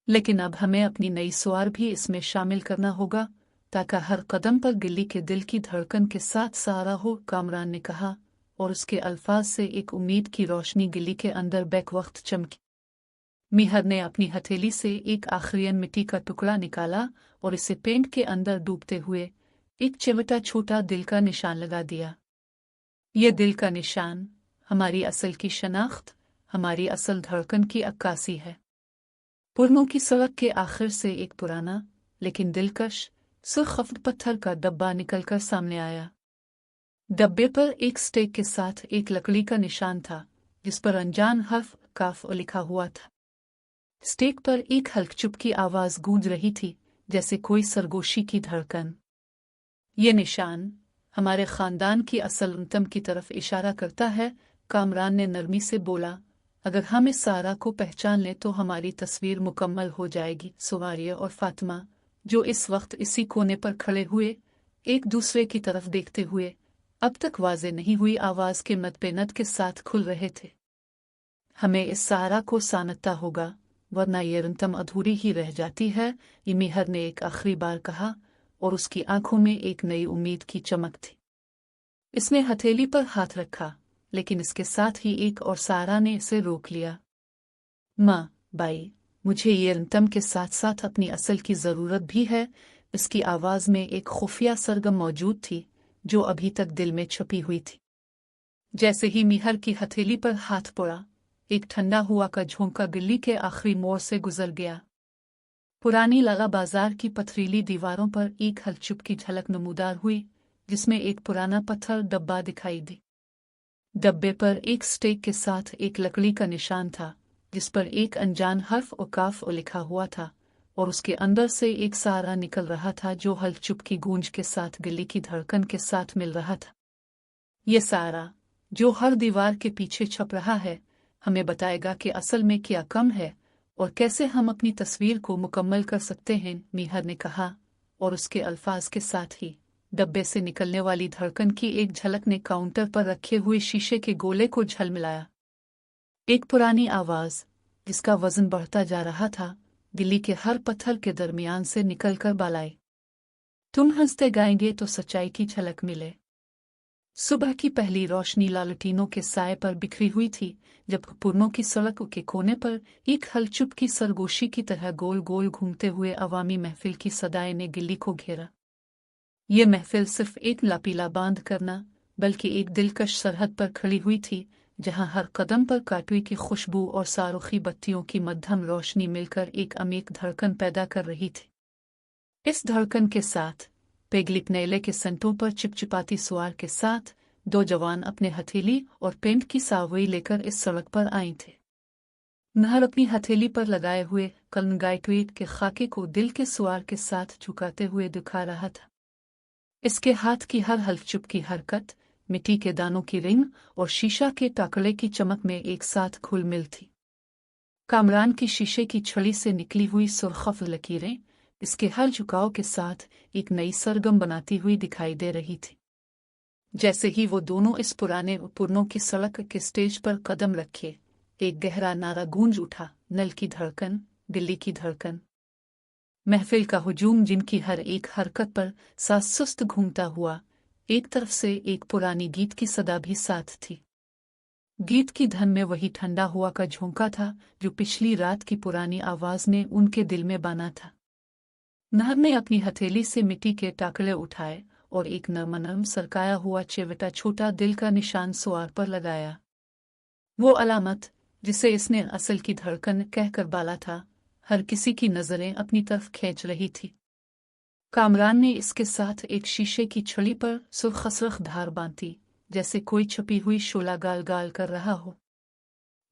लेकिन अब हमें अपनी नई सुआर भी इसमें शामिल करना होगा, ताकि हर कदम पर गिल्ली के दिल की धड़कन के साथ सहारा हो, कामरान ने कहा, और उसके अल्फाज से एक उम्मीद की रोशनी गिल्ली के अंदर बैक वक्त चमकी। मीहर ने अपनी हथेली से एक आखिरी मिट्टी का टुकड़ा निकाला और इसे पेंट के अंदर डूबते हुए एक चिमटा छोटा दिल का निशान लगा दिया। ये दिल का निशान हमारी असल की शनाख्त, हमारी असल धड़कन की अक्कासी है। पुरनों की सड़क के आखिर से एक पुराना लेकिन दिलकश सुर्ख पत्थर का डब्बा निकलकर सामने आया। डब्बे पर एक स्टेक के साथ एक लकड़ी का निशान था जिस पर अनजान हर्फ काफ लिखा हुआ था। स्टेक पर एक हल्की चुप की आवाज गूंज रही थी, जैसे कोई सरगोशी की धड़कन। ये निशान हमारे खानदान की असल उनतम की तरफ इशारा करता है, कामरान ने नरमी से बोला। अगर हम इस सारा को पहचान लें तो हमारी तस्वीर मुकम्मल हो जाएगी। सुमारिया और फातिमा, जो इस वक्त इसी कोने पर खड़े हुए एक दूसरे की तरफ देखते हुए अब तक वाजे नहीं हुई आवाज के मद्देनजर के साथ खुल रहे थे। हमें इस सारा को सानता होगा, वरना ये रंतम अधूरी ही रह जाती है, ये मीहर ने एक आखिरी बार कहा और उसकी आंखों में एक नई उम्मीद की चमक थी। इसने हथेली पर हाथ रखा, लेकिन इसके साथ ही एक और सारा ने इसे रोक लिया। माँ बाई, मुझे ये रंतम के साथ साथ अपनी असल की ज़रूरत भी है। इसकी आवाज़ में एक खुफिया सरगम मौजूद थी जो अभी तक दिल में छुपी हुई थी। जैसे ही मीहर की हथेली पर हाथ पड़ा, एक ठंडा हुआ का झोंका गिल्ली के आखिरी मोड़ से गुजर गया। पुरानी लाला बाजार की पथरीली दीवारों पर एक हलचुप की झलक नमूदार हुई, जिसमें एक पुराना पत्थर डब्बा दिखाई दी। डब्बे पर एक स्टेक के साथ एक लकड़ी का निशान था जिस पर एक अनजान हर्फ और काफ लिखा हुआ था, और उसके अंदर से एक सारा निकल रहा था जो हलचुप की गूंज के साथ गिल्ली की धड़कन के साथ मिल रहा था। ये सारा जो हर दीवार के पीछे छप रहा है, हमें बताएगा कि असल में क्या कम है और कैसे हम अपनी तस्वीर को मुकम्मल कर सकते हैं, मीहर ने कहा, और उसके अल्फाज के साथ ही डब्बे से निकलने वाली धड़कन की एक झलक ने काउंटर पर रखे हुए शीशे के गोले को झलमिलाया। एक पुरानी आवाज जिसका वजन बढ़ता जा रहा था, दिल्ली के हर पत्थर के दरमियान से निकलकर बालाई। तुम हंसते गाएंगे तो सच्चाई की झलक मिले। सुबह की पहली रोशनी लालटीनों के साए पर बिखरी हुई थी, जब पुरनों की सड़क के कोने पर एक हलचुप की सरगोशी की तरह गोल गोल घूमते हुए अवामी महफिल की सदाएं ने गिल्ली को घेरा। ये महफिल सिर्फ एक लापीला बांध करना, बल्कि एक दिलकश सरहद पर खड़ी हुई थी, जहां हर कदम पर काटुई की खुशबू और सारुखी बत्तियों की मध्यम रोशनी मिलकर एक अमीक धड़कन पैदा कर रही थी। इस धड़कन के साथ पेगलिप नेले के संटों पर चिपचिपाती सुआर के साथ दो जवान अपने हथेली और पेंट की सावई लेकर इस सड़क पर आए थे। नहर अपनी हथेली पर लगाए हुए कलनगाइटवीट के खाके को दिल के सुआर के साथ झुकाते हुए दिखा रहा था। इसके हाथ की हर हलचुप की हरकत मिट्टी के दानों की रिंग और शीशा के टाकड़े की चमक में एक साथ घुल मिल थी। कामरान की शीशे की छड़ी से निकली हुई सुर्खफ लकीरें इसके हर झुकाव के साथ एक नई सरगम बनाती हुई दिखाई दे रही थी। जैसे ही वो दोनों इस पुराने पुरनों की सड़क के स्टेज पर कदम रखे, एक गहरा नारा गूंज उठा, नल की धड़कन, दिल्ली की धड़कन। महफिल का हुजूम जिनकी हर एक हरकत पर सांस सुस्त घूमता हुआ, एक तरफ से एक पुरानी गीत की सदा भी साथ थी। गीत की धन में वही ठंडा हुआ का झोंका था जो पिछली रात की पुरानी आवाज ने उनके दिल में बाना था। नहर ने अपनी हथेली से मिट्टी के टाकड़े उठाए और एक नरम सरकाया हुआ चिवटा छोटा दिल का निशान सुआर पर लगाया। वो अलामत जिसे इसने असल की धड़कन कहकर बाला था, हर किसी की नजरें अपनी तरफ खींच रही थी। कामरान ने इसके साथ एक शीशे की छड़ी पर सुरखसरख धार बांधी, जैसे कोई छुपी हुई शोला गाल गाल कर रहा हो।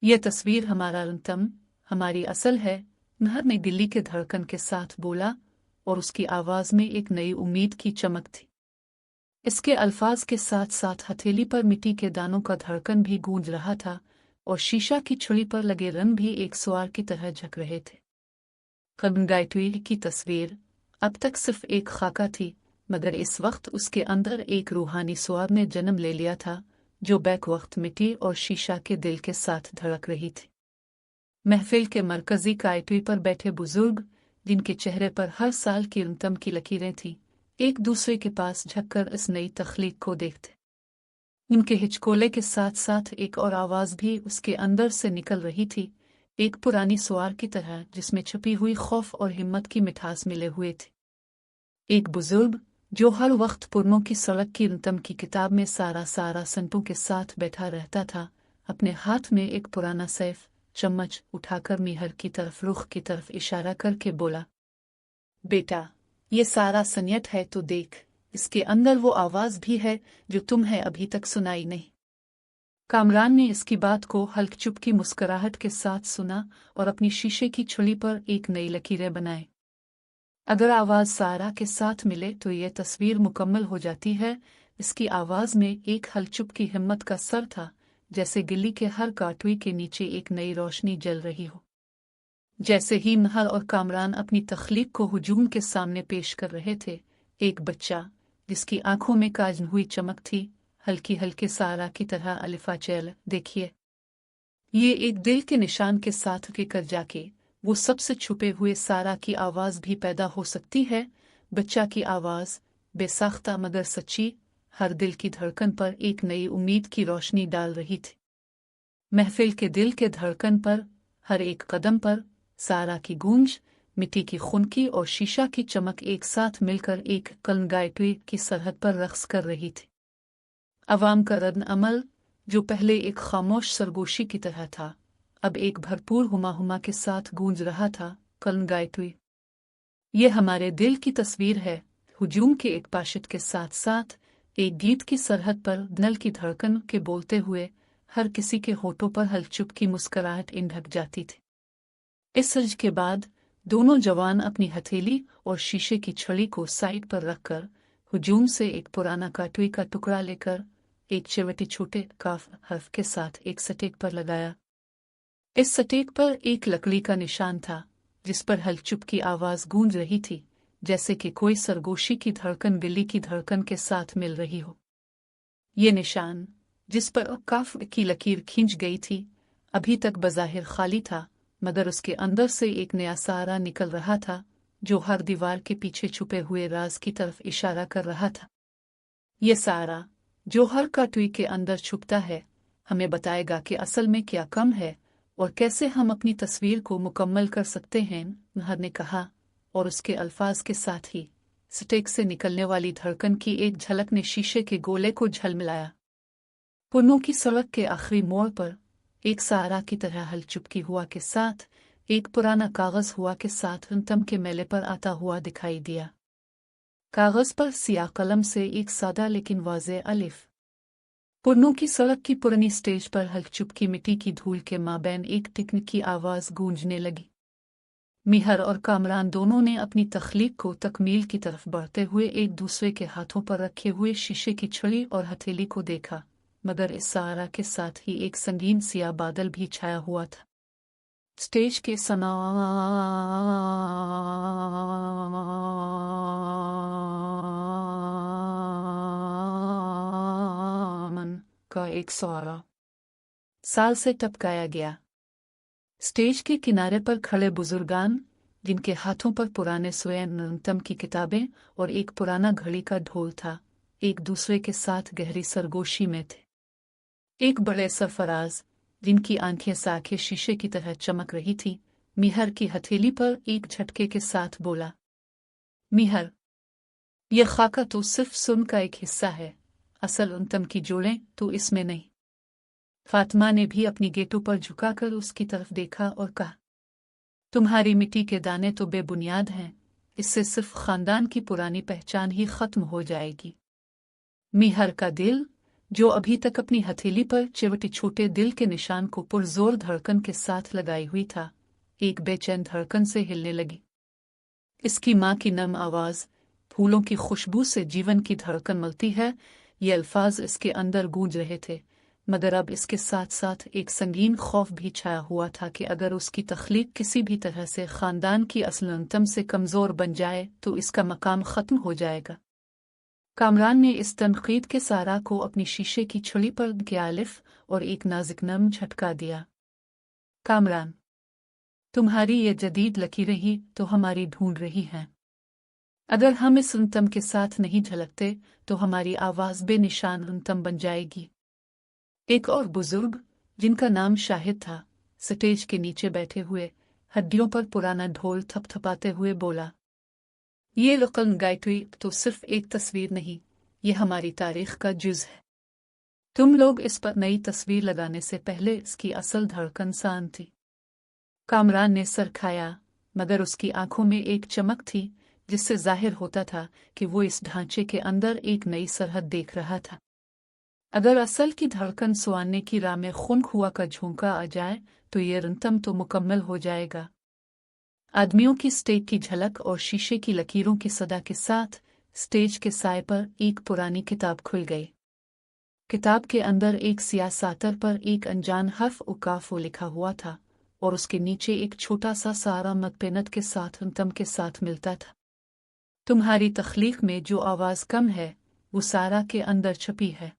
यह तस्वीर हमारा रंतम, हमारी असल है, नहर ने दिल्ली के धड़कन के साथ बोला, और उसकी आवाज में एक नई उम्मीद की चमक थी। इसके अल्फाज के साथ साथ हथेली पर मिट्टी के दानों का धड़कन भी गूंज रहा था और शीशा की छड़ी पर लगे रंग भी एक सुआर की तरह झक रहे थे। कलनगाइटवी की तस्वीर अब तक सिर्फ एक खाका थी, मगर इस वक्त उसके अंदर एक रूहानी सुआर ने जन्म ले लिया था जो बैक वक्त मिट्टी और शीशा के दिल के साथ धड़क रही थी। महफिल के मरकजी काइटवी पर बैठे बुजुर्ग, जिनके चेहरे पर हर साल की रंतम की लकीरें थीं, एक दूसरे के पास झुककर इस नई तख्लीक को देखते। उनके हिचकोले के साथ साथ एक और आवाज भी उसके अंदर से निकल रही थी, एक पुरानी सवार की तरह जिसमें छुपी हुई खौफ और हिम्मत की मिठास मिले हुए थे। एक बुजुर्ग जो हर वक्त पुरनों की सड़क की रुतम की किताब में सारा संतों के साथ बैठा रहता था, अपने हाथ में एक पुराना सैफ चम्मच उठाकर मीहर की तरफ रुख की तरफ इशारा करके बोला, बेटा, ये सारा सन्यत है तो देख, इसके अंदर वो आवाज भी है जो तुम्हें अभी तक सुनाई नहीं। कामरान ने इसकी बात को हल्क चुप की मुस्कुराहट के साथ सुना और अपनी शीशे की छुरी पर एक नई लकीरें बनाए। अगर आवाज सारा के साथ मिले तो यह तस्वीर मुकम्मल हो जाती है। इसकी आवाज में एक हलचुप की हिम्मत का सर था, जैसे गिल्ली के हर काटुई के नीचे एक नई रोशनी जल रही हो। जैसे ही महल और कामरान अपनी तख्लीक को हुजूम के सामने पेश कर रहे थे, एक बच्चा जिसकी आंखों में काजन हुई चमक थी, हल्की हल्के सारा की तरह अलिफा चैल, देखिए, ये एक दिल के निशान के साथ के कर जाके वो सबसे छुपे हुए सारा की आवाज भी पैदा हो सकती है। बच्चा की आवाज बेसाख्ता मगर सच्ची, हर दिल की धड़कन पर एक नई उम्मीद की रोशनी डाल रही थी। महफिल के दिल के धड़कन पर, हर एक कदम पर सारा की गूंज, मिट्टी की खुनकी और शीशा की चमक एक साथ मिलकर एक कलंगाइटुई की सरहद पर रक्स कर रही थी। अवाम का रद्द अमल, जो पहले एक खामोश सरगोशी की तरह था, अब एक भरपूर हुमा के साथ गूंज रहा था। कलंगाइटुई, ये हमारे दिल की तस्वीर है। हुजूम के एक पाशिद के साथ साथ एक गीत की सरहद पर दिल की धड़कन के बोलते हुए हर किसी के होठों पर हलचुप की मुस्कुराहट इन ढक जाती थी। इस सज के बाद दोनों जवान अपनी हथेली और शीशे की छड़ी को साइड पर रखकर हुजूम से एक पुराना काटुई का टुकड़ा लेकर एक चिवटी छोटे काफ हर्फ के साथ एक सटेक पर लगाया। इस सटेक पर एक लकड़ी का निशान था, जिस पर हलचुप की आवाज गूंज रही थी, जैसे कि कोई सरगोशी की धड़कन बिल्ली की धड़कन के साथ मिल रही हो। ये निशान, जिस पर काफ की लकीर खींच गई थी, अभी तक बज़ाहिर खाली था, मगर उसके अंदर से एक नया सारा निकल रहा था, जो हर दीवार के पीछे छुपे हुए राज की तरफ इशारा कर रहा था। ये सारा, जो हर काटुई के अंदर छुपता है, हमें बताएगा कि असल में क्या कम है और कैसे हम अपनी तस्वीर को मुकम्मल कर सकते हैं, महर ने कहा, और उसके अल्फाज के साथ ही स्टेक से निकलने वाली धड़कन की एक झलक ने शीशे के गोले को झलमिलाया। पुन्नों की सड़क के आखिरी मोड़ पर एक सारा की तरह हलचुपकी हुआ के साथ एक पुराना कागज हुआ के साथ रुतम के मेले पर आता हुआ दिखाई दिया। कागज पर सियाह कलम से एक सादा लेकिन वाज़े अलिफ। पुन्नों की सड़क की पुरानी स्टेज पर हलचुप की मिट्टी की धूल के माबैन एक टिकन की आवाज गूंजने लगी। मीहर और कामरान दोनों ने अपनी तख्लीक को तकमील की तरफ बढ़ते हुए एक दूसरे के हाथों पर रखे हुए शीशे की छड़ी और हथेली को देखा, मगर इस सारा के साथ ही एक संगीन सिया बादल भी छाया हुआ था। स्टेज के सामन का एक सारा साल से टपकाया गया। स्टेज के किनारे पर खड़े बुजुर्गान, जिनके हाथों पर पुराने स्वयं की किताबें और एक पुराना घड़ी का ढोल था, एक दूसरे के साथ गहरी सरगोशी में थे। एक बड़े सरफराज, जिनकी आंखें साखे शीशे की तरह चमक रही थी, मीहर की हथेली पर एक झटके के साथ बोला, मीहर, यह खाका तो सिर्फ सुन का एक हिस्सा है, असल उनतम की जोड़ें तो इसमें नहीं। फातिमा ने भी अपनी गेटों पर झुकाकर उसकी तरफ देखा और कहा, तुम्हारी मिट्टी के दाने तो बेबुनियाद हैं, इससे सिर्फ खानदान की पुरानी पहचान ही खत्म हो जाएगी। मीहर का दिल, जो अभी तक अपनी हथेली पर चिवटी छोटे दिल के निशान को पुरजोर धड़कन के साथ लगाई हुई था, एक बेचैन धड़कन से हिलने लगी। इसकी माँ की नर्म आवाज, फूलों की खुशबू से जीवन की धड़कन मलती है, ये अल्फाज इसके अंदर गूंज रहे थे, मगर अब इसके साथ साथ एक संगीन खौफ भी छाया हुआ था कि अगर उसकी तख्लीक किसी भी तरह से खानदान की असलंतम से कमजोर बन जाए तो इसका मकाम खत्म हो जाएगा। कामरान ने इस तनकीद के सारा को अपनी शीशे की छड़ी पर ग्यालिफ और एक नाजुक नम झटका दिया। कामरान, तुम्हारी ये जदीद लकीरें ही तो हमारी ढूंढ रही हैं। अगर हम इस रुतम के साथ नहीं झलकते तो हमारी आवाज बेनिशान रुतम बन जाएगी। एक और बुजुर्ग, जिनका नाम शाहिद था, स्टेज के नीचे बैठे हुए हड्डियों पर पुराना ढोल थपथपाते हुए बोला, ये रकम गायत्री तो सिर्फ एक तस्वीर नहीं, ये हमारी तारीख का जुज है। तुम लोग इस पर नई तस्वीर लगाने से पहले इसकी असल धड़कन शान थी। कामरान ने सर खाया, मगर उसकी आंखों में एक चमक थी जिससे जाहिर होता था कि वो इस ढांचे के अंदर एक नई सरहद देख रहा था। अगर असल की धड़कन सुहाने की राह में खुनक हुआ का झोंका आ जाए तो ये रंतम तो मुकम्मल हो जाएगा। आदमियों की स्टेज की झलक और शीशे की लकीरों की सदा के साथ स्टेज के साए पर एक पुरानी किताब खुल गई। किताब के अंदर एक सियाह सातर पर एक अनजान हर्फ उकाफो लिखा हुआ था और उसके नीचे एक छोटा सा सारा मतपेनत के साथ रंतम के साथ मिलता था। तुम्हारी तख्लीक में जो आवाज़ कम है वो सारा के अंदर छपी है।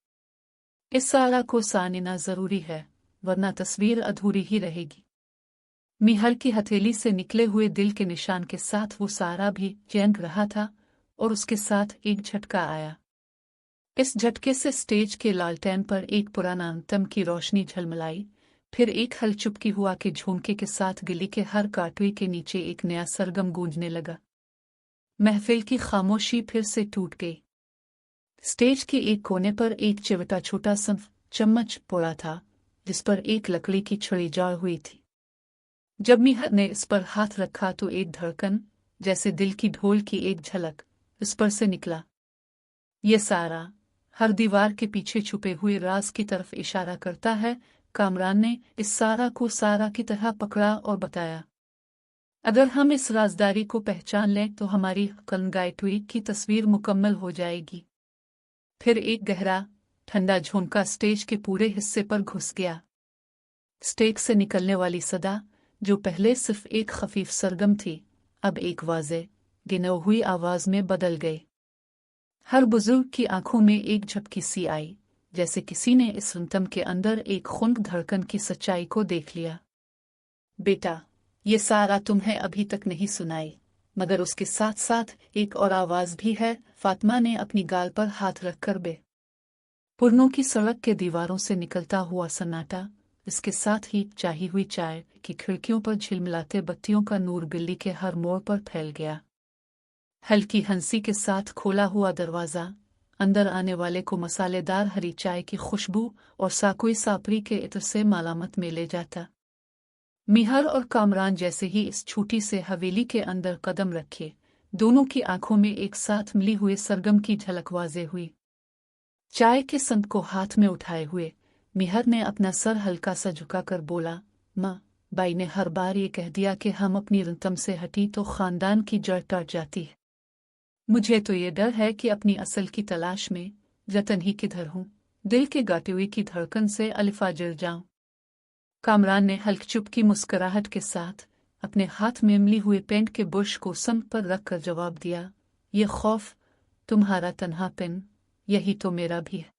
इस सारा को सानना ज़रूरी है, वरना तस्वीर अधूरी ही रहेगी। मीहर की हथेली से निकले हुए दिल के निशान के साथ वो सारा भी चेंक रहा था और उसके साथ एक झटका आया। इस झटके से स्टेज के लालटेन पर एक पुराना अंतम की रोशनी झलमलाई, फिर एक हल चुपकी हुआ के झोंके के साथ गिली के हर काटवी के नीचे एक नया सरगम गूंजने लगा। महफिल की खामोशी फिर से टूट गई। स्टेज के एक कोने पर एक चिवटा छोटा सा चम्मच पड़ा था जिस पर एक लकड़ी की छड़ी जाड़ हुई थी। जब मीहर ने इस पर हाथ रखा तो एक धड़कन, जैसे दिल की ढोल की एक झलक, इस पर से निकला। ये सारा हर दीवार के पीछे छुपे हुए राज की तरफ इशारा करता है। कामरान ने इस सारा को सारा की तरह पकड़ा और बताया, अगर हम इस राजदारी को पहचान लें तो हमारी गायत्री की तस्वीर मुकम्मल हो जाएगी। फिर एक गहरा ठंडा झोंका स्टेज के पूरे हिस्से पर घुस गया। स्टेज से निकलने वाली सदा, जो पहले सिर्फ एक खफीफ सरगम थी, अब एक वाज़े गिनो हुई आवाज़ में बदल गई। हर बुजुर्ग की आंखों में एक झपकी सी आई, जैसे किसी ने इस रंतम के अंदर एक खुनक धड़कन की सच्चाई को देख लिया। बेटा, ये सारा तुम्हें अभी तक नहीं सुनाई, मगर उसके साथ साथ एक और आवाज़ भी है। फातिमा ने अपनी गाल पर हाथ रखकर पुरनों की सड़क के दीवारों से निकलता हुआ सन्नाटा, इसके साथ ही चाही हुई चाय की खिड़कियों पर झिलमिलाते बत्तियों का नूर गली के हर मोड़ पर फैल गया। हल्की हंसी के साथ खोला हुआ दरवाज़ा अंदर आने वाले को मसालेदार हरी चाय की खुशबू और साकोई सापरी के इत्र से मालामत में ले जाता। मीहर और कामरान जैसे ही इस छोटी से हवेली के अंदर कदम रखे, दोनों की आंखों में एक साथ मिली हुए सरगम की झलक वाज़े हुई। चाय के संत को हाथ में उठाए हुए मीहर ने अपना सर हल्का सा झुकाकर बोला, माँ, बाई ने हर बार ये कह दिया कि हम अपनी रंतम से हटी तो खानदान की जड़ टट जाती है। मुझे तो ये डर है कि अपनी असल की तलाश में जतन ही किधर हूँ, दिल के गाते हुए की धड़कन से अलिफा गिर जाऊं। कामरान ने हल्क चुप की मुस्कुराहट के साथ अपने हाथ में मिली हुए पेंट के बुर्श को संग पर रखकर जवाब दिया, ये खौफ, तुम्हारा तन्हापन, यही तो मेरा भी है।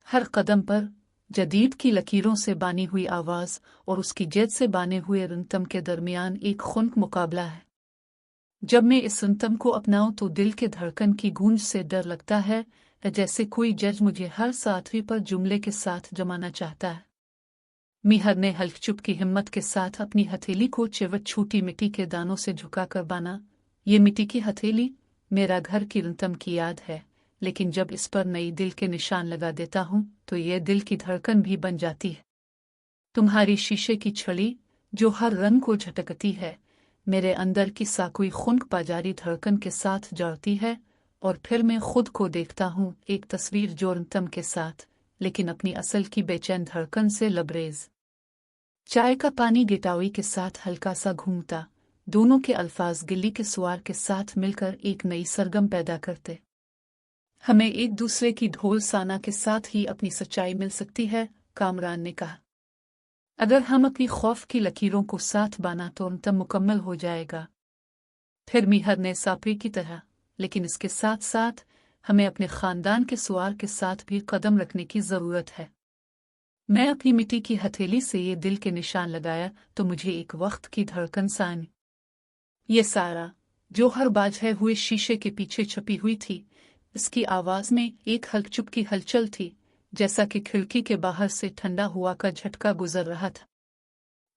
हर कदम पर जदीद की लकीरों से बानी हुई आवाज़ और उसकी जेद से बाने हुए रंतम के दरमियान एक खुनक मुकाबला है। जब मैं इस रंतम को अपनाऊं तो दिल के धड़कन की गूंज से डर लगता है, जैसे कोई जज मुझे हर सातवीं पर जुमले के साथ जमाना चाहता है। मीहर ने हल्क चुप की हिम्मत के साथ अपनी हथेली को चिवट छोटी मिट्टी के दानों से झुकाकर बाना। ये मिट्टी की हथेली मेरा घर की रंतम की याद है, लेकिन जब इस पर नई दिल के निशान लगा देता हूँ तो ये दिल की धड़कन भी बन जाती है। तुम्हारी शीशे की छड़ी जो हर रंग को झटकती है, मेरे अंदर की साकोई खुनक पाजारी धड़कन के साथ जड़ती है, और फिर मैं खुद को देखता हूँ एक तस्वीर जो रंतम के साथ, लेकिन अपनी असल की बेचैन धड़कन से लबरेज। चाय का पानी गिटावी के साथ हल्का सा घूमता, दोनों के अल्फाज गिल्ली के सुआर के साथ मिलकर एक नई सरगम पैदा करते। हमें एक दूसरे की ढोल साना के साथ ही अपनी सच्चाई मिल सकती है, कामरान ने कहा। अगर हम अपनी खौफ की लकीरों को साथ बाना तो अंतम मुकम्मल हो जाएगा। फिर मीहर ने सापरी की तरह, लेकिन इसके साथ साथ हमें अपने खानदान के सुआर के साथ भी कदम रखने की ज़रूरत है। मैं अपनी मिट्टी की हथेली से ये दिल के निशान लगाया तो मुझे एक वक्त की धड़कन सानी। ये सारा जो हर बाझे हुए शीशे के पीछे छपी हुई थी, इसकी आवाज़ में एक हल्क चुप की हलचल थी, जैसा कि खिड़की के बाहर से ठंडा हुआ का झटका गुजर रहा था।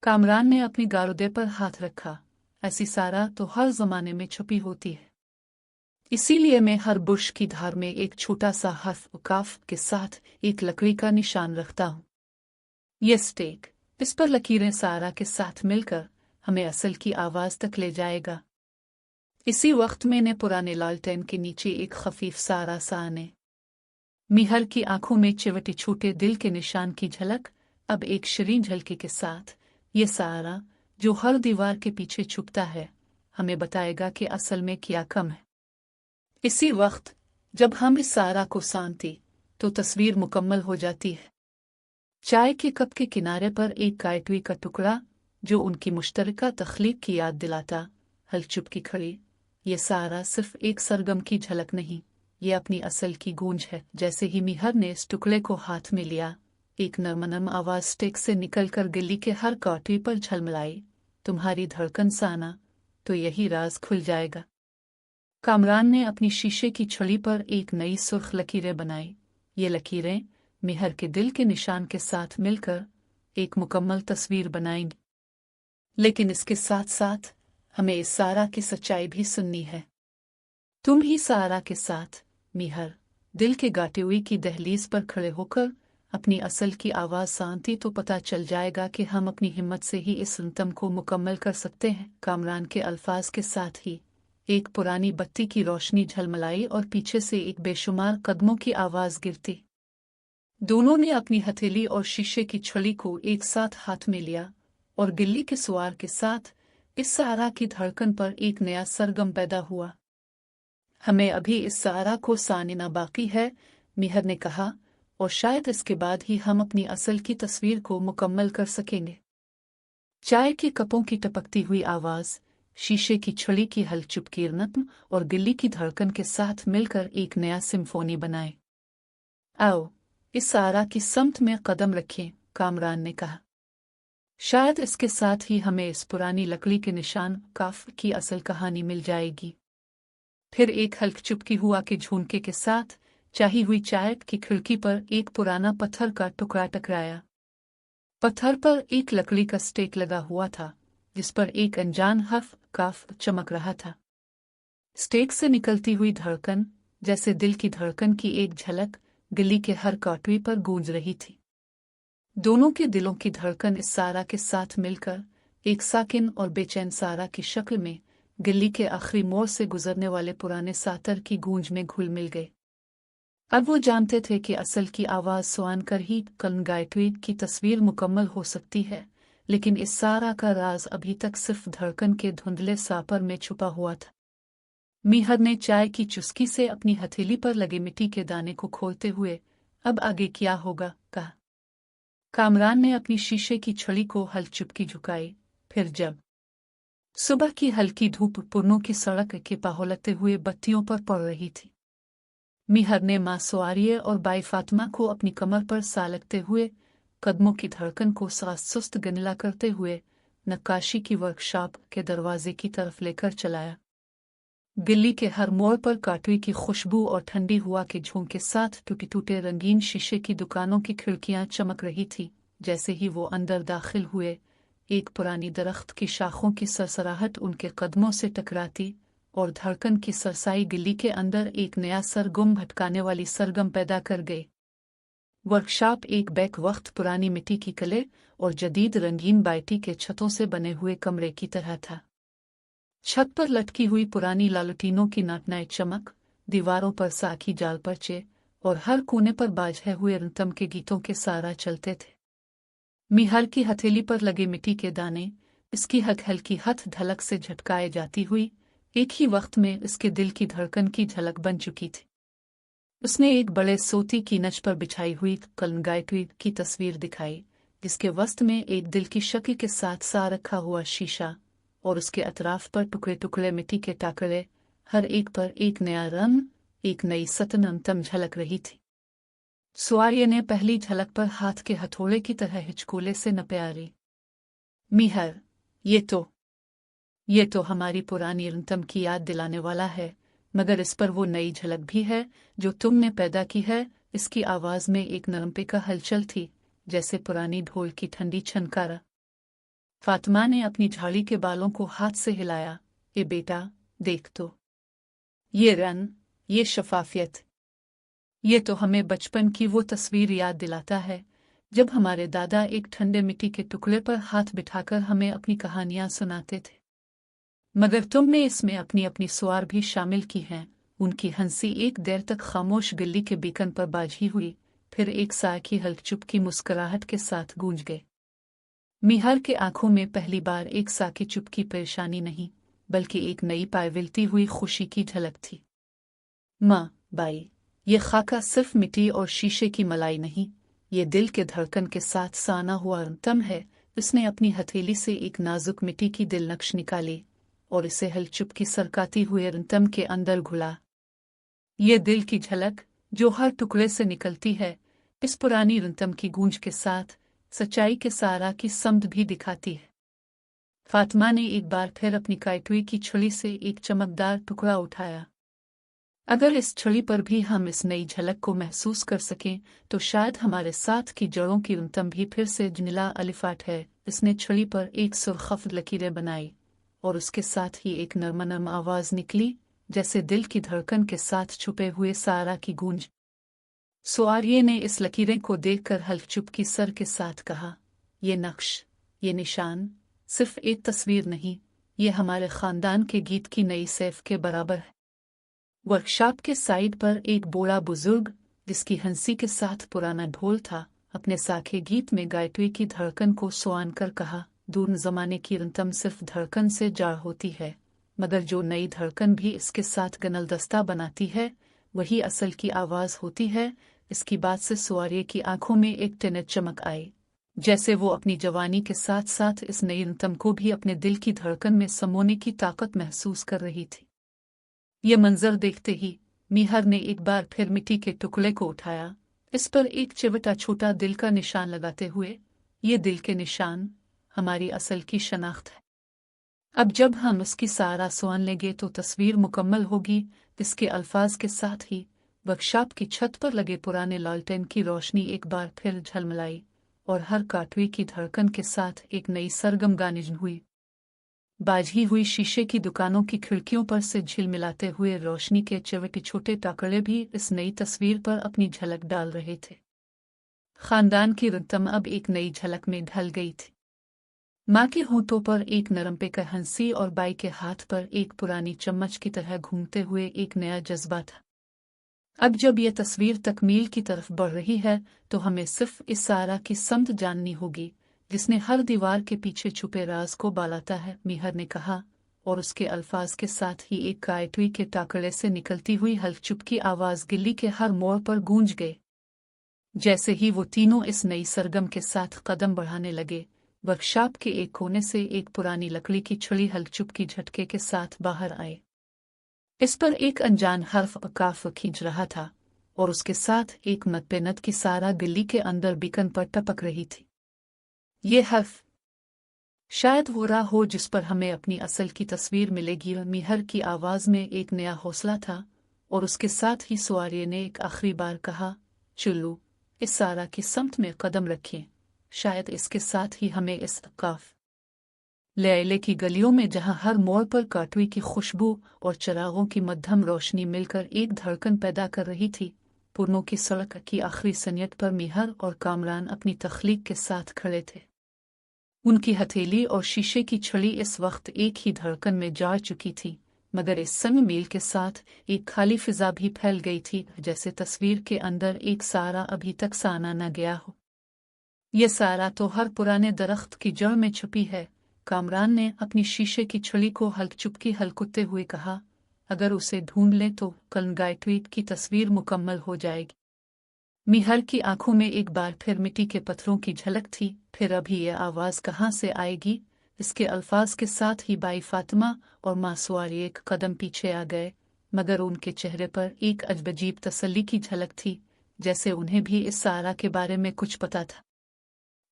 कामरान ने अपनी गारुदे पर हाथ रखा। ऐसी सारा तो हर जमाने में छुपी होती है, इसीलिए मैं हर बुर्श की धार में एक छोटा सा हर्फ काफ के साथ एक लकड़ी का निशान रखता हूँ। ये स्टेक, इस पर लकीरें सारा के साथ मिलकर हमें असल की आवाज तक ले जाएगा। इसी वक्त मैंने पुराने लालटेन के नीचे एक खफीफ सारा सा आने मीहर की आंखों में चिवटी छूटे दिल के निशान की झलक अब एक शिरीन झलकी के साथ ये सारा जो हर दीवार के पीछे छुपता है हमें बताएगा कि असल में क्या कम है। इसी वक्त जब हम इस सारा को सानती तो तस्वीर मुकम्मल हो जाती है। चाय के कप के किनारे पर एक कायटवी का टुकड़ा जो उनकी मुश्तरका तख्लीक की याद दिलाता हल चुपकी खड़ी। ये सारा सिर्फ एक सरगम की झलक नहीं, ये अपनी असल की गूंज है। जैसे ही मीहर ने इस टुकड़े को हाथ में लिया, एक नरम आवाज स्टेक से निकलकर गली के हर काटवी पर झलमलाई, तुम्हारी धड़कन साना, तो यही राज खुल जाएगा। कामरान ने अपनी शीशे की छड़ी पर एक नई सुर्ख लकीरें बनाई। ये लकीरें मीहर के दिल के निशान के साथ मिलकर एक मुकम्मल तस्वीर बनाएंगी। लेकिन इसके साथ साथ हमें इस सारा की सच्चाई भी सुननी है। तुम ही सारा के साथ मीहर दिल के गाटे की दहलीज पर खड़े होकर अपनी असल की आवाज सांती तो पता चल जाएगा कि हम अपनी हिम्मत से ही इस सितम को मुकम्मल कर सकते हैं। कामरान के अल्फाज के साथ ही एक पुरानी बत्ती की रोशनी झलमलाई और पीछे से एक बेशुमार कदमों की आवाज गिरती। दोनों ने अपनी हथेली और शीशे की छड़ी को एक साथ हाथ में लिया और गिल्ली के सुआर के साथ इस सारा की धड़कन पर एक नया सरगम पैदा हुआ। हमें अभी इस सारा को सानना बाकी है, मीहर ने कहा, और शायद इसके बाद ही हम अपनी असल की तस्वीर को मुकम्मल कर सकेंगे। चाय के कपों की टपकती हुई आवाज, शीशे की छड़ी की हलचुप की नत्म और गिल्ली की धड़कन के साथ मिलकर एक नया सिम्फोनी बनाए। आओ इस सारा की समत में कदम रखें, कामरान ने कहा। शायद इसके साथ ही हमें इस पुरानी लकड़ी के निशान काफ की असल कहानी मिल जाएगी। फिर एक हल्क चुपकी हुआ के झुमके के साथ चाही हुई चाय की खिड़की पर एक पुराना पत्थर का टुकड़ा टकराया। पत्थर पर एक लकड़ी का स्टेक लगा हुआ था जिस पर एक अनजान हर्फ काफ चमक रहा था। स्टेक से निकलती हुई धड़कन जैसे दिल की धड़कन की एक झलक गली के हर काटवी पर गूंज रही थी। दोनों के दिलों की धड़कन इस सारा के साथ मिलकर एक साकिन और बेचैन सारा की शक्ल में गली के आखिरी मोड़ से गुजरने वाले पुराने सातर की गूंज में घुल मिल गए। अब वो जानते थे कि असल की आवाज सुन कर ही गायत्री की तस्वीर मुकम्मल हो सकती है, लेकिन इस सारा का राज अभी तक सिर्फ धड़कन के धुंधले सापर में छुपा हुआ था। मीहर ने चाय की चुस्की से अपनी हथेली पर लगे मिट्टी के दाने को खोलते हुए अब आगे क्या होगा कहा। कामरान ने अपनी शीशे की छड़ी को हल चुपकी झुकाई। फिर जब सुबह की हल्की धूप पुरनों की सड़क के पहोलते हुए बत्तियों पर पड़ रही थी, मीहर ने माँ सुआरिये और बाई फातिमा को अपनी कमर पर सालगते हुए कदमों की धड़कन को सुस्त गनला करते हुए नक्काशी की वर्कशॉप के दरवाजे की तरफ लेकर चलाया। गिल्ली के हर मोड़ पर काटवी की खुशबू और ठंडी हवा के झोंके के साथ टूटे टूटे रंगीन शीशे की दुकानों की खिड़कियां चमक रही थी। जैसे ही वो अंदर दाखिल हुए, एक पुरानी दरख्त की शाखों की सरसराहट उनके कदमों से टकराती और धड़कन की सरसाई गिल्ली के अंदर एक नया सरगम भटकाने वाली सरगम पैदा कर गई। वर्कशॉप एक बैक वक्त पुरानी मिट्टी की कले और जदीद रंगीन बाइटी के छतों से बने हुए कमरे की तरह था। छत पर लटकी हुई पुरानी लालटीनों की नाटनाई चमक, दीवारों पर साखी जाल पर्चे और हर कोने पर बाजे हुए रितम के गीतों के सारा चलते थे। मीहर की हथेली पर लगे मिट्टी के दाने इसकी हल्की हथ ढलक से झटकाए जाती हुई एक ही वक्त में इसके दिल की धड़कन की झलक बन चुकी थी। उसने एक बड़े सोती की नच पर बिछाई हुई गायत्री की तस्वीर दिखाई, जिसके वस्त में एक दिल की शक्ल के साथ सा रखा हुआ शीशा और उसके अतराफ पर टुकड़े टुकड़े मिट्टी के टाकरे, हर एक पर एक नया रंग, एक नई सतनमतम झलक रही थी। सुआरिये ने पहली झलक पर हाथ के हथौड़े की तरह हिचकोले से न प्यारी। मीहर, ये तो हमारी पुरानी रितम की याद दिलाने वाला है, मगर इस पर वो नई झलक भी है जो तुमने पैदा की है। इसकी आवाज में एक नरमपे का हलचल थी, जैसे पुरानी ढोल की ठंडी छनकारा। फातिमा ने अपनी झाड़ी के बालों को हाथ से हिलाया। ए बेटा, देख तो, ये रंग, ये शफाफियत, ये तो हमें बचपन की वो तस्वीर याद दिलाता है जब हमारे दादा एक ठंडे मिट्टी के टुकड़े पर हाथ बिठाकर हमें अपनी कहानियां सुनाते थे। मगर तुमने इसमें अपनी अपनी स्वार भी शामिल की हैं। उनकी हंसी एक देर तक खामोश गली के बीकन पर बाजी हुई, फिर एक साकी हल्क की मुस्कुराहट के साथ गूंज गए। मीहर के आंखों में पहली बार एक साकी चुप की परेशानी नहीं, बल्कि एक नई पायविलती हुई खुशी की झलक थी। माँ बाई, ये खाका सिर्फ मिट्टी और शीशे की मलाई नहीं, ये दिल के धड़कन के साथ साना हुआ रंतम है। उसने अपनी हथेली से एक नाजुक मिट्टी की दिल नक्श निकाली और इसे हलचुप की सरकाती हुए रंतम के अंदर घुला। ये दिल की झलक जो हर टुकड़े से निकलती है, इस पुरानी रंतम की गूंज के साथ सच्चाई के सारा की समझ भी दिखाती है। फातिमा ने एक बार फिर अपनी काटुई की छुरी से एक चमकदार टुकड़ा उठाया। अगर इस छड़ी पर भी हम इस नई झलक को महसूस कर सकें तो शायद हमारे साथ की जड़ों की रंतम भी फिर से जनिला अलिफाट है। इसने छड़ी पर एक सुरखफ्त लकीरें बनाई और उसके साथ ही एक नरम आवाज निकली, जैसे दिल की धड़कन के साथ छुपे हुए सारा की गूंज। सुआरिये ने इस लकीरें को देखकर हल्क चुप की सर के साथ कहा, ये नक्श, ये निशान सिर्फ एक तस्वीर नहीं, ये हमारे खानदान के गीत की नई सैफ के बराबर है। वर्कशॉप के साइड पर एक बूढ़ा बुजुर्ग, जिसकी हंसी के साथ पुराना ढोल था, अपने साखे गीत में गायत्री की धड़कन को सुआन कर कहा, दूर जमाने की रंतम सिर्फ धड़कन से जाड़ होती है, मगर जो नई धड़कन भी इसके साथ गनलदस्ता बनाती है वही असल की आवाज होती है। इसकी बात से सुआरिये की आंखों में एक टिनक चमक आई, जैसे वो अपनी जवानी के साथ साथ इस नई रंतम को भी अपने दिल की धड़कन में समोने की ताकत महसूस कर रही थी। ये मंजर देखते ही मीहर ने एक बार फिर मिट्टी के टुकड़े को उठाया, इस पर एक चिवटा छोटा दिल का निशान लगाते हुए, ये दिल के निशान हमारी असल की शनाख्त है। अब जब हम इसकी सारा सुन लेंगे तो तस्वीर मुकम्मल होगी। इसके अल्फाज के साथ ही वर्कशॉप की छत पर लगे पुराने लालटेन की रोशनी एक बार फिर झलमलाई और हर काटुई की धड़कन के साथ एक नई सरगम गानिजन हुई। बाजी हुई शीशे की दुकानों की खिड़कियों पर से झिलमिलाते हुए रोशनी के चिवटे छोटे टाकड़े भी इस नई तस्वीर पर अपनी झलक डाल रहे थे। खानदान की रंतम अब एक नई झलक में ढल गई थी। माँ के होठों पर एक नरम पेकर हंसी और बाई के हाथ पर एक पुरानी चम्मच की तरह घूमते हुए एक नया जज्बा था। अब जब यह तस्वीर तकमील की तरफ बढ़ रही है तो हमें सिर्फ इस सारा की समझ जाननी होगी जिसने हर दीवार के पीछे छुपे राज को बालाता है, मीहर ने कहा, और उसके अल्फाज के साथ ही एक कायटुई के टाकड़े से निकलती हुई हल्क चुप की आवाज गिल्ली के हर मोड़ पर गूंज गई। जैसे ही वो तीनों इस नई सरगम के साथ कदम बढ़ाने लगे, वर्कशॉप के एक कोने से एक पुरानी लकड़ी की छड़ी हल्क चुप की झटके के साथ बाहर आए। इस पर एक अनजान हर्फ काफ खींच रहा था और उसके साथ एक मतपेनत की सारा गिल्ली के अंदर बीकन पर टपक रही थी। ये हर्फ शायद वो राह हो जिस पर हमें अपनी असल की तस्वीर मिलेगी। मीहर की आवाज में एक नया हौसला था और उसके साथ ही सुआरिये ने एक आखिरी बार कहा, चुल्लू, इस सारा की समत में कदम रखें। शायद इसके साथ ही हमें इस काफ लैले की गलियों में जहां हर मोड़ पर काटुई की खुशबू और चिरागों की मध्यम रोशनी मिलकर एक धड़कन पैदा कर रही थी, पुरनों की सड़क की आखिरी सनियत पर मीहर और कामरान अपनी तख्लीक के साथ खड़े थे। उनकी हथेली और शीशे की छड़ी इस वक्त एक ही धड़कन में जा चुकी थी, मगर इस समय मील के साथ एक खाली फिजा भी फैल गई थी, जैसे तस्वीर के अंदर एक सारा अभी तक साना न गया हो। यह सारा तो हर पुराने दरख्त की जड़ में छुपी है, कामरान ने अपनी शीशे की छड़ी को हल्क चुपकी हल्कुते हुए कहा। अगर उसे ढूंढ ले तो कल गायट्वीट की तस्वीर मुकम्मल हो जाएगी। मीहर की आंखों में एक बार फिर मिट्टी के पत्थरों की झलक थी। फिर अभी यह आवाज कहाँ से आएगी? इसके अल्फाज के साथ ही बाई फातिमा और माँ सुआरिये एक कदम पीछे आ गए, मगर उनके चेहरे पर एक अजब तसल्ली की झलक थी, जैसे उन्हें भी इस सारा के बारे में कुछ पता था।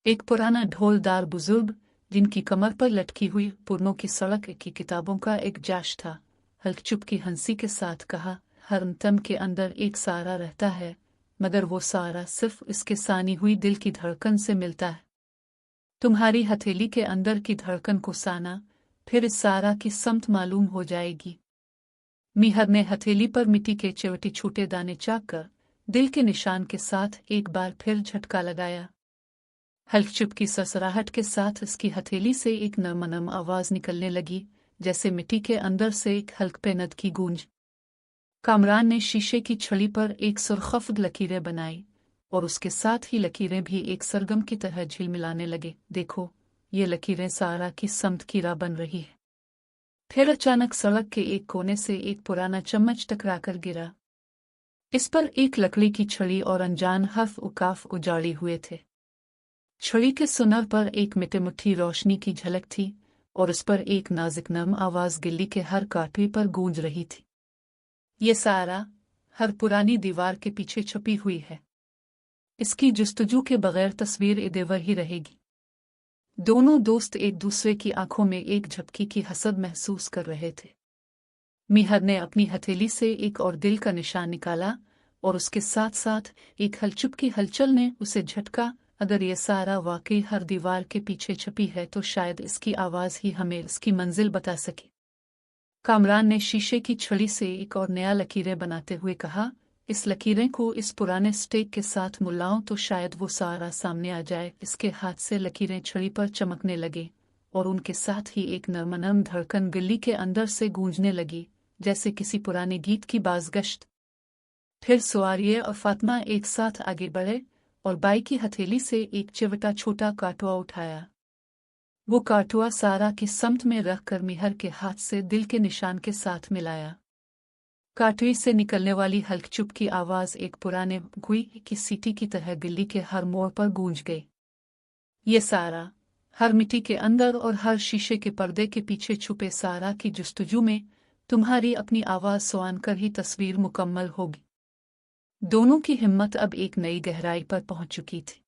एक पुराना ढोलदार बुजुर्ग, जिनकी कमर पर लटकी हुई पुरनों की सड़क की किताबों का एक जाश था, हल्क चुप की हंसी के साथ कहा, हर तम के अंदर एक सारा रहता है, मगर वो सारा सिर्फ इसके सानी हुई दिल की धड़कन से मिलता है। तुम्हारी हथेली के अंदर की धड़कन को साना, फिर इस सारा की समत मालूम हो जाएगी। मीहर ने हथेली पर मिट्टी के चिवटी छोटे दाने चाक कर दिल के निशान के साथ एक बार फिर झटका लगाया। हल्की चुप की सरसराहट के साथ इसकी हथेली से एक नरम आवाज निकलने लगी, जैसे मिट्टी के अंदर से एक हल्क पेनद की गूंज। कामरान ने शीशे की छड़ी पर एक सुरखफ्त लकीरें बनाई और उसके साथ ही लकीरें भी एक सरगम की तरह झिलमिलाने लगे। देखो, ये लकीरें सारा की समत की राह बन रही है। फिर अचानक सड़क के एक कोने से एक पुराना चम्मच टकराकर गिरा। इस पर एक लकड़ी की छड़ी और अनजान हर्फ उकाफ उजाड़े हुए थे। छड़ी के सुनर पर एक मिटी-मुट्ठी रोशनी की झलक थी और उस पर एक नाजुक नरम आवाज गिल्ली के हर कांटे पर गूंज रही थी। ये सारा हर पुरानी दीवार के पीछे छुपी हुई है। इसकी जुस्तजू के बगैर तस्वीर इदेवर ही रहेगी। दोनों दोस्त एक दूसरे की आंखों में एक झपकी की हसद महसूस कर रहे थे। मीहर ने अपनी हथेली से एक और दिल का निशान निकाला और उसके साथ साथ एक हलचुप की हलचल ने उसे झटका। अगर ये सारा वाकई हर दीवार के पीछे छुपी है तो शायद इसकी आवाज ही हमें इसकी मंजिल बता सके। कामरान ने शीशे की छड़ी से एक और नया लकीरें बनाते हुए कहा, इस लकीरें को इस पुराने स्टेक के साथ मिलाऊं तो शायद वो सारा सामने आ जाए। इसके हाथ से लकीरें छड़ी पर चमकने लगे और उनके साथ ही एक नरम धड़कन गिल्ली के अंदर से गूंजने लगी, जैसे किसी पुराने गीत की बाज़गश्त। फिर सुआरिये और फातिमा एक साथ आगे बढ़े और बाई की हथेली से एक चिवटा छोटा काटुआ उठाया। वो काटुआ सारा की समत में रखकर मीहर के हाथ से दिल के निशान के साथ मिलाया। काटुए से निकलने वाली हल्क चुप की आवाज एक पुराने गुई की सीटी की तरह गिल्ली के हर मोड़ पर गूंज गई। ये सारा हर मिट्टी के अंदर और हर शीशे के पर्दे के पीछे छुपे सारा की जुस्तजू में तुम्हारी अपनी आवाज सुन कर ही तस्वीर मुकम्मल होगी। दोनों की हिम्मत अब एक नई गहराई पर पहुंच चुकी थी।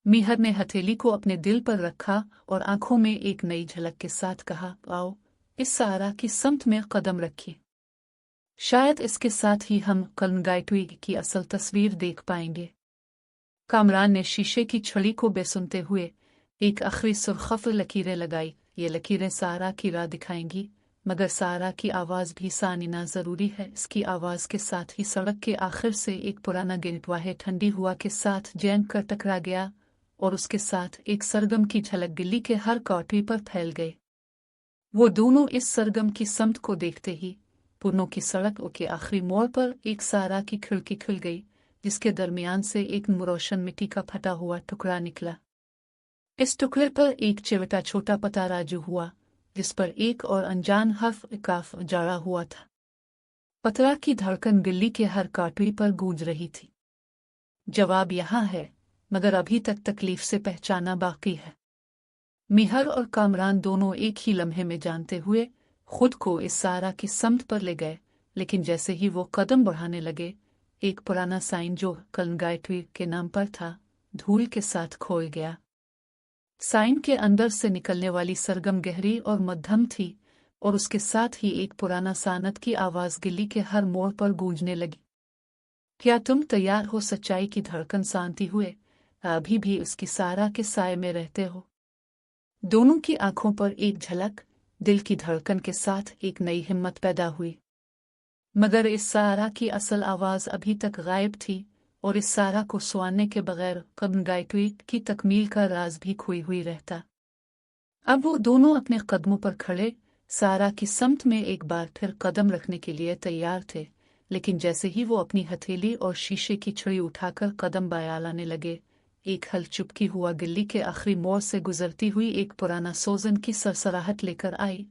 मीहर ने हथेली को अपने दिल पर रखा और आंखों में एक नई झलक के साथ कहा, आओ इस सारा की समत में कदम रखिए। शायद इसके साथ ही हम कलनगाइटुई की असल तस्वीर देख पाएंगे। कामरान ने शीशे की छड़ी को बेसुनते हुए एक आखिरी सुरखफ लकीरें लगाई। ये लकीरें सारा की राह दिखाएंगी, मगर सारा की आवाज भी सानिना जरूरी है। इसकी आवाज के साथ ही सड़क के आखिर से एक पुराना गिरवाहे ठंडी हवा के साथ जैन कर टकरा गया और उसके साथ एक सरगम की झलक गिल्ली के हर कांटे पर फैल गए। वो दोनों इस सरगम की समत को देखते ही पुरनों की सड़क के आखिरी मोड़ पर एक सारा की खिड़की खुल गई, जिसके दरमियान से एक रोशन मिट्टी का फटा हुआ टुकड़ा निकला। इस टुकड़े पर एक चिवटा छोटा पता राजू हुआ, जिस पर एक और अनजान हर्फ काफ जड़ा हुआ था। पतरा की धड़कन गिल्ली के हर कांटे पर गूंज रही थी। जवाब यहाँ है, मगर अभी तक तकलीफ से पहचाना बाकी है। मीहर और कामरान दोनों एक ही लम्हे में जानते हुए खुद को इस सारा की समत पर ले गए, लेकिन जैसे ही वो कदम बढ़ाने लगे, एक पुराना साइन जो कलनगाइटुई के नाम पर था, धूल के साथ खोल गया। साइन के अंदर से निकलने वाली सरगम गहरी और मध्यम थी और उसके साथ ही एक पुराना सानत की आवाज गिल्ली के हर मोड़ पर गूंजने लगी। क्या तुम तैयार हो सच्चाई की धड़कन शांति हुए अभी भी उसकी सारा के साए में रहते हो? दोनों की आंखों पर एक झलक, दिल की धड़कन के साथ एक नई हिम्मत पैदा हुई। मगर इस सारा की असल आवाज अभी तक गायब थी और इस सारा को सुनने के बगैर कलनगाइटुई की तकमील का राज भी खोई हुई रहता। अब वो दोनों अपने कदमों पर खड़े सारा की समत में एक बार फिर कदम रखने के लिए तैयार थे, लेकिन जैसे ही वो अपनी हथेली और शीशे की छड़ी उठाकर कदम बाया लाने लगे, एक हल चुपकी हुआ गिल्ली के आखिरी मोड़ से गुजरती हुई एक पुराना सोजन की सरसराहट लेकर आई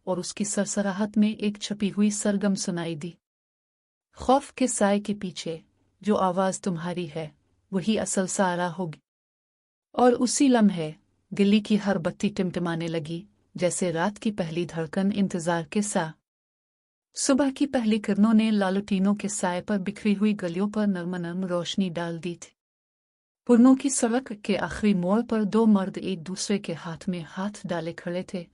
और उसकी सरसराहट में एक छपी हुई सरगम सुनाई दी। खौफ के साए के पीछे जो आवाज तुम्हारी है, वही असल सारा होगी। और उसी लम्हे गिल्ली की हर बत्ती टिमटिमाने लगी, जैसे रात की पहली धड़कन इंतजार के साथ। सुबह की पहली किरणों ने लालटीनों के साए पर बिखरी हुई गलियों पर नरम रोशनी डाल दी थी। पुरनों की सड़क के आखिरी मोड़ पर दो मर्द एक दूसरे के हाथ में हाथ डाले खड़े थे।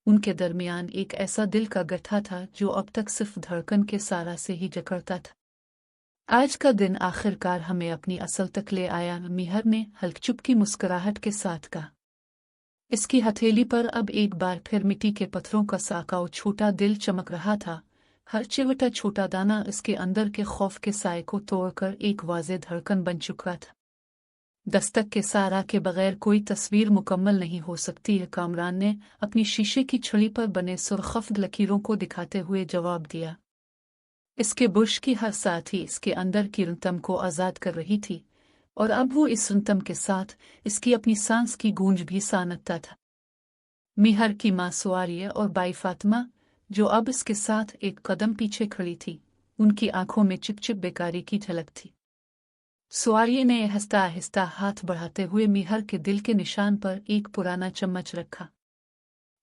उनके दरमियान एक ऐसा दिल का गट्ठा था जो अब तक सिर्फ धड़कन के सारा से ही जकड़ता था। आज का दिन आखिरकार हमें अपनी असल तक ले आया, मीहर ने हल्की चुप की मुस्कुराहट के साथ कहा। इसकी हथेली पर अब एक बार फिर मिट्टी के पत्थरों का साकाऊ छोटा दिल चमक रहा था। हर चिवटा छोटा दाना इसके अंदर के खौफ के साए को तोड़कर एक वाज़ेह धड़कन बन चुका था। दस्तक के सारा के बगैर कोई तस्वीर मुकम्मल नहीं हो सकती है, कामरान ने अपनी शीशे की छड़ी पर बने सुरखफ्त लकीरों को दिखाते हुए जवाब दिया। इसके बुर्श की हर साथी इसके अंदर की रंतम को आज़ाद कर रही थी, और अब वो इस रंतम के साथ इसकी अपनी सांस की गूंज भी सानता था। मीहर की माँ सुआरिया और बाई फातिमा, जो अब इसके साथ एक कदम पीछे खड़ी थी, उनकी आंखों में चिपचिप बेकारी की झलक थी। सुआरिया ने आहिस्ता आहिस्ता हाथ बढ़ाते हुए मीहर के दिल के निशान पर एक पुराना चम्मच रखा।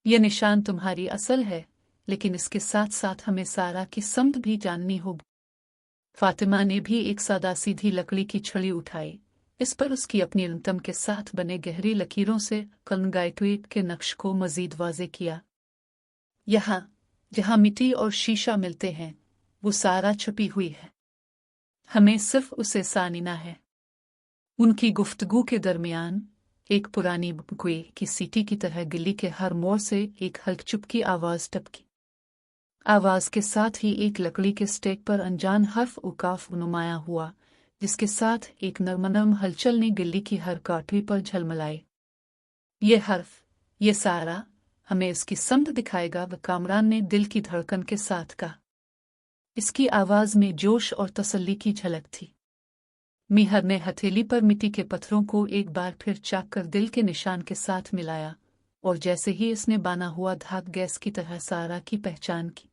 यह निशान तुम्हारी असल है, लेकिन इसके साथ साथ हमें सारा की समत भी जाननी होगी। फातिमा ने भी एक सादा सीधी लकड़ी की छड़ी उठाई। इस पर उसकी अपनी रंतम के साथ बने गहरी लकीरों से कलंगाइट्वीट के नक्श को मजीद वाज़े किया। यहाँ जहाँ मिट्टी और शीशा मिलते हैं, वो सारा छुपी हुई है। हमें सिर्फ उसे सानिना है। उनकी गुफ्तगू के दरमियान एक पुरानी बुकुए की सीटी की तरह गिल्ली के हर मोड़ से एक हल्की चुपकी आवाज़ टपकी। आवाज़ के साथ ही एक लकड़ी के स्टेक पर अनजान हर्फ उकाफ नुमाया हुआ, जिसके साथ एक नरम हलचल ने गिल्ली की हर काटवी पर झलमलाई। ये हर्फ, ये सारा, हमें इसकी समत दिखाएगा, वह कामरान ने दिल की धड़कन के साथ कहा। इसकी आवाज़ में जोश और तसल्ली की झलक थी। मीहर ने हथेली पर मिट्टी के पत्थरों को एक बार फिर चाक कर दिल के निशान के साथ मिलाया, और जैसे ही इसने बाना हुआ धाग गैस की तरह सारा की पहचान की।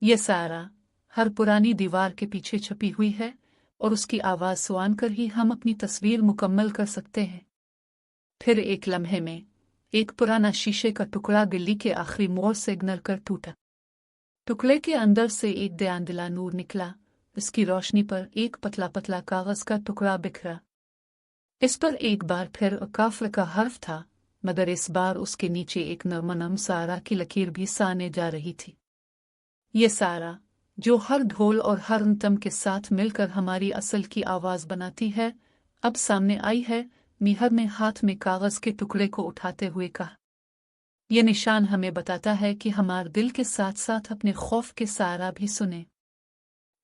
ये सारा हर पुरानी दीवार के पीछे छुपी हुई है, और उसकी आवाज़ सुन कर ही हम अपनी तस्वीर मुकम्मल कर सकते हैं। फिर एक लम्हे में एक पुराना शीशे का टुकड़ा गिल्ली के आखिरी मोड़ से गिर कर टूटा। टुकड़े के अंदर से एक दयानदिला नूर निकला। इसकी रोशनी पर एक पतला पतला कागज का टुकड़ा बिखरा। इस पर एक बार फिर काफर का हर्फ था, मगर इस बार उसके नीचे एक नरम सारा की लकीर भी साने जा रही थी। ये सारा, जो हर ढोल और हर अंतम के साथ मिलकर हमारी असल की आवाज़ बनाती है, अब सामने आई है। मीहर ने हाथ में कागज के टुकड़े को उठाते हुए कहा। यह निशान हमें बताता है कि हमारे दिल के साथ साथ अपने खौफ के सारा भी सुने।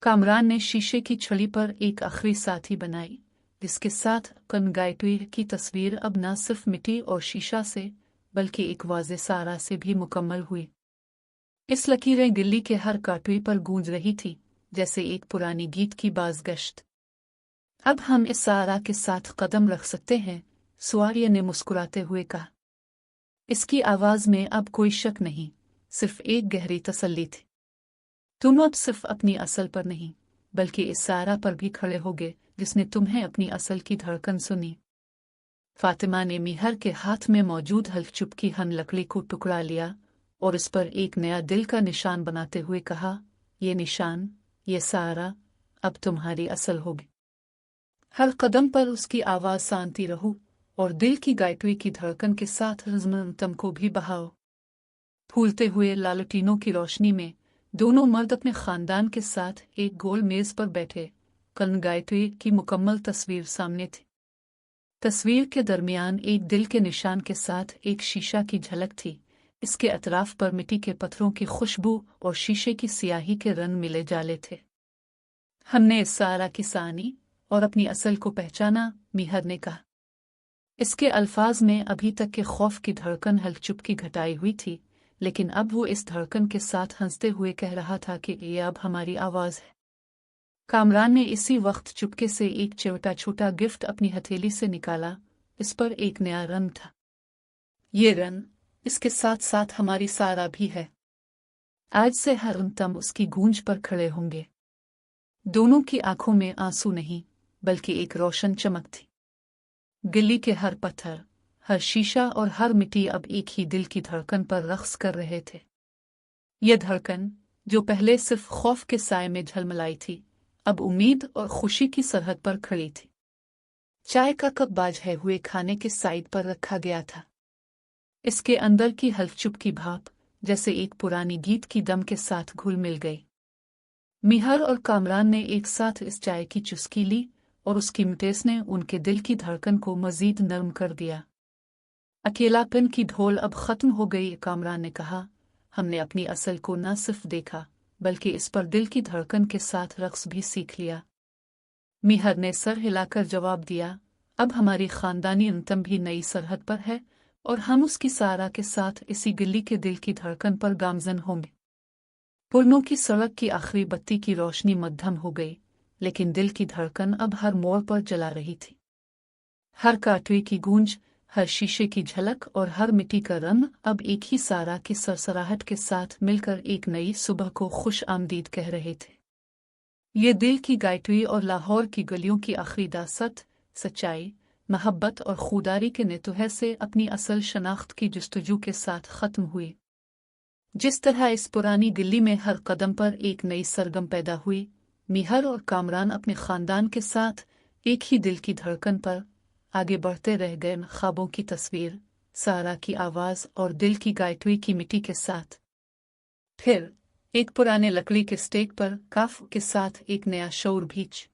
कामरान ने शीशे की छड़ी पर एक आखिरी साथी बनाई, जिसके साथ कनगाइटवी की तस्वीर अब न सिर्फ मिट्टी और शीशा से, बल्कि एक वाज़े सारा से भी मुकम्मल हुई। इस लकीरें गिल्ली के हर काटवी पर गूंज रही थी, जैसे एक पुरानी गीत की बाज़गश्त। अब हम इस सारा के साथ कदम रख सकते हैं, सुआरिया ने मुस्कुराते हुए कहा। इसकी आवाज़ में अब कोई शक नहीं, सिर्फ एक गहरी तसल्ली थी। तुम अब सिर्फ अपनी असल पर नहीं, बल्कि इस सारा पर भी खड़े होगे, जिसने तुम्हें अपनी असल की धड़कन सुनी। फातिमा ने मीहर के हाथ में मौजूद हल्की चुपकी हन लकड़ी को टुकड़ा लिया, और इस पर एक नया दिल का निशान बनाते हुए कहा, ये निशान, ये सारा, अब तुम्हारी असल होगी। हर कदम पर उसकी आवाज़ शांति रहो, और दिल की गायत्री की धड़कन के साथ रिज़्म को भी बहाओ। फूलते हुए लालटीनों की रोशनी में दोनों मर्द अपने खानदान के साथ एक गोल मेज पर बैठे। कलंगाइट्वी की मुकम्मल तस्वीर सामने थी। तस्वीर के दरमियान एक दिल के निशान के साथ एक शीशा की झलक थी। इसके अतराफ पर मिट्टी के पत्थरों की खुशबू और शीशे की सियाही के रंग मिले जाले थे। हमने इस सारा की सानी और अपनी असल को पहचाना, मीहर ने कहा। इसके अल्फाज में अभी तक के खौफ की धड़कन हल्की चुपकी घटाई हुई थी, लेकिन अब वो इस धड़कन के साथ हंसते हुए कह रहा था कि ये अब हमारी आवाज़ है। कामरान ने इसी वक्त चुपके से एक चिवटा छोटा गिफ्ट अपनी हथेली से निकाला। इस पर एक नया रंग था। ये रंग, इसके साथ साथ हमारी सारा भी है। आज से हर अंतम उसकी गूंज पर खड़े होंगे। दोनों की आंखों में आंसू नहीं, बल्कि एक रोशन चमक थी। गिल्ली के हर पत्थर, हर शीशा और हर मिट्टी अब एक ही दिल की धड़कन पर रक्स कर रहे थे। यह धड़कन, जो पहले सिर्फ खौफ के साए में झलमलाई थी, अब उम्मीद और खुशी की सरहद पर खड़ी थी। चाय का कप बाझे हुए खाने के साइड पर रखा गया था। इसके अंदर की हल्की चुपकी भाप जैसे एक पुरानी गीत की दम के साथ घुल मिल गई। मीहर और कामरान ने एक साथ इस चाय की चुस्की ली, और उसकी मिठास ने उनके दिल की धड़कन को मजीद नरम कर दिया। अकेलापन की ढोल अब खत्म हो गई, कामरान ने कहा। हमने अपनी असल को न सिर्फ देखा बल्कि इस पर दिल की धड़कन के साथ रक्स भी सीख लिया। मीहर ने सर हिलाकर जवाब दिया, अब हमारी खानदानी अंतम भी नई सरहद पर है और हम उसकी सारा के साथ इसी गिल्ली के दिल की धड़कन पर गामजन होंगे। पुरनों की सड़क की आखिरी बत्ती की रोशनी मद्धम हो गई, लेकिन दिल की धड़कन अब हर मोड़ पर जला रही थी। हर काटवे की गूंज, हर शीशे की झलक और हर मिट्टी का रंग अब एक ही सारा की सरसराहट के साथ मिलकर एक नई सुबह को खुश आमदीद कह रहे थे। ये दिल की गायटुई और लाहौर की गलियों की आखिरी दासत, सच्चाई, मोहब्बत और खुदारी के नेतुहे से अपनी असल शनाख्त की जस्तजू के साथ ख़त्म हुई। जिस तरह इस पुरानी दिल्ली में हर कदम पर एक नई सरगम पैदा हुई, मीहर और कामरान अपने ख़ानदान के साथ एक ही दिल की धड़कन पर आगे बढ़ते रह गए, ख्वाबों की तस्वीर, सारा की आवाज़ और दिल की गायटुई की मिट्टी के साथ। फिर एक पुराने लकड़ी के स्टेक पर काफ के साथ एक नया शौर भीच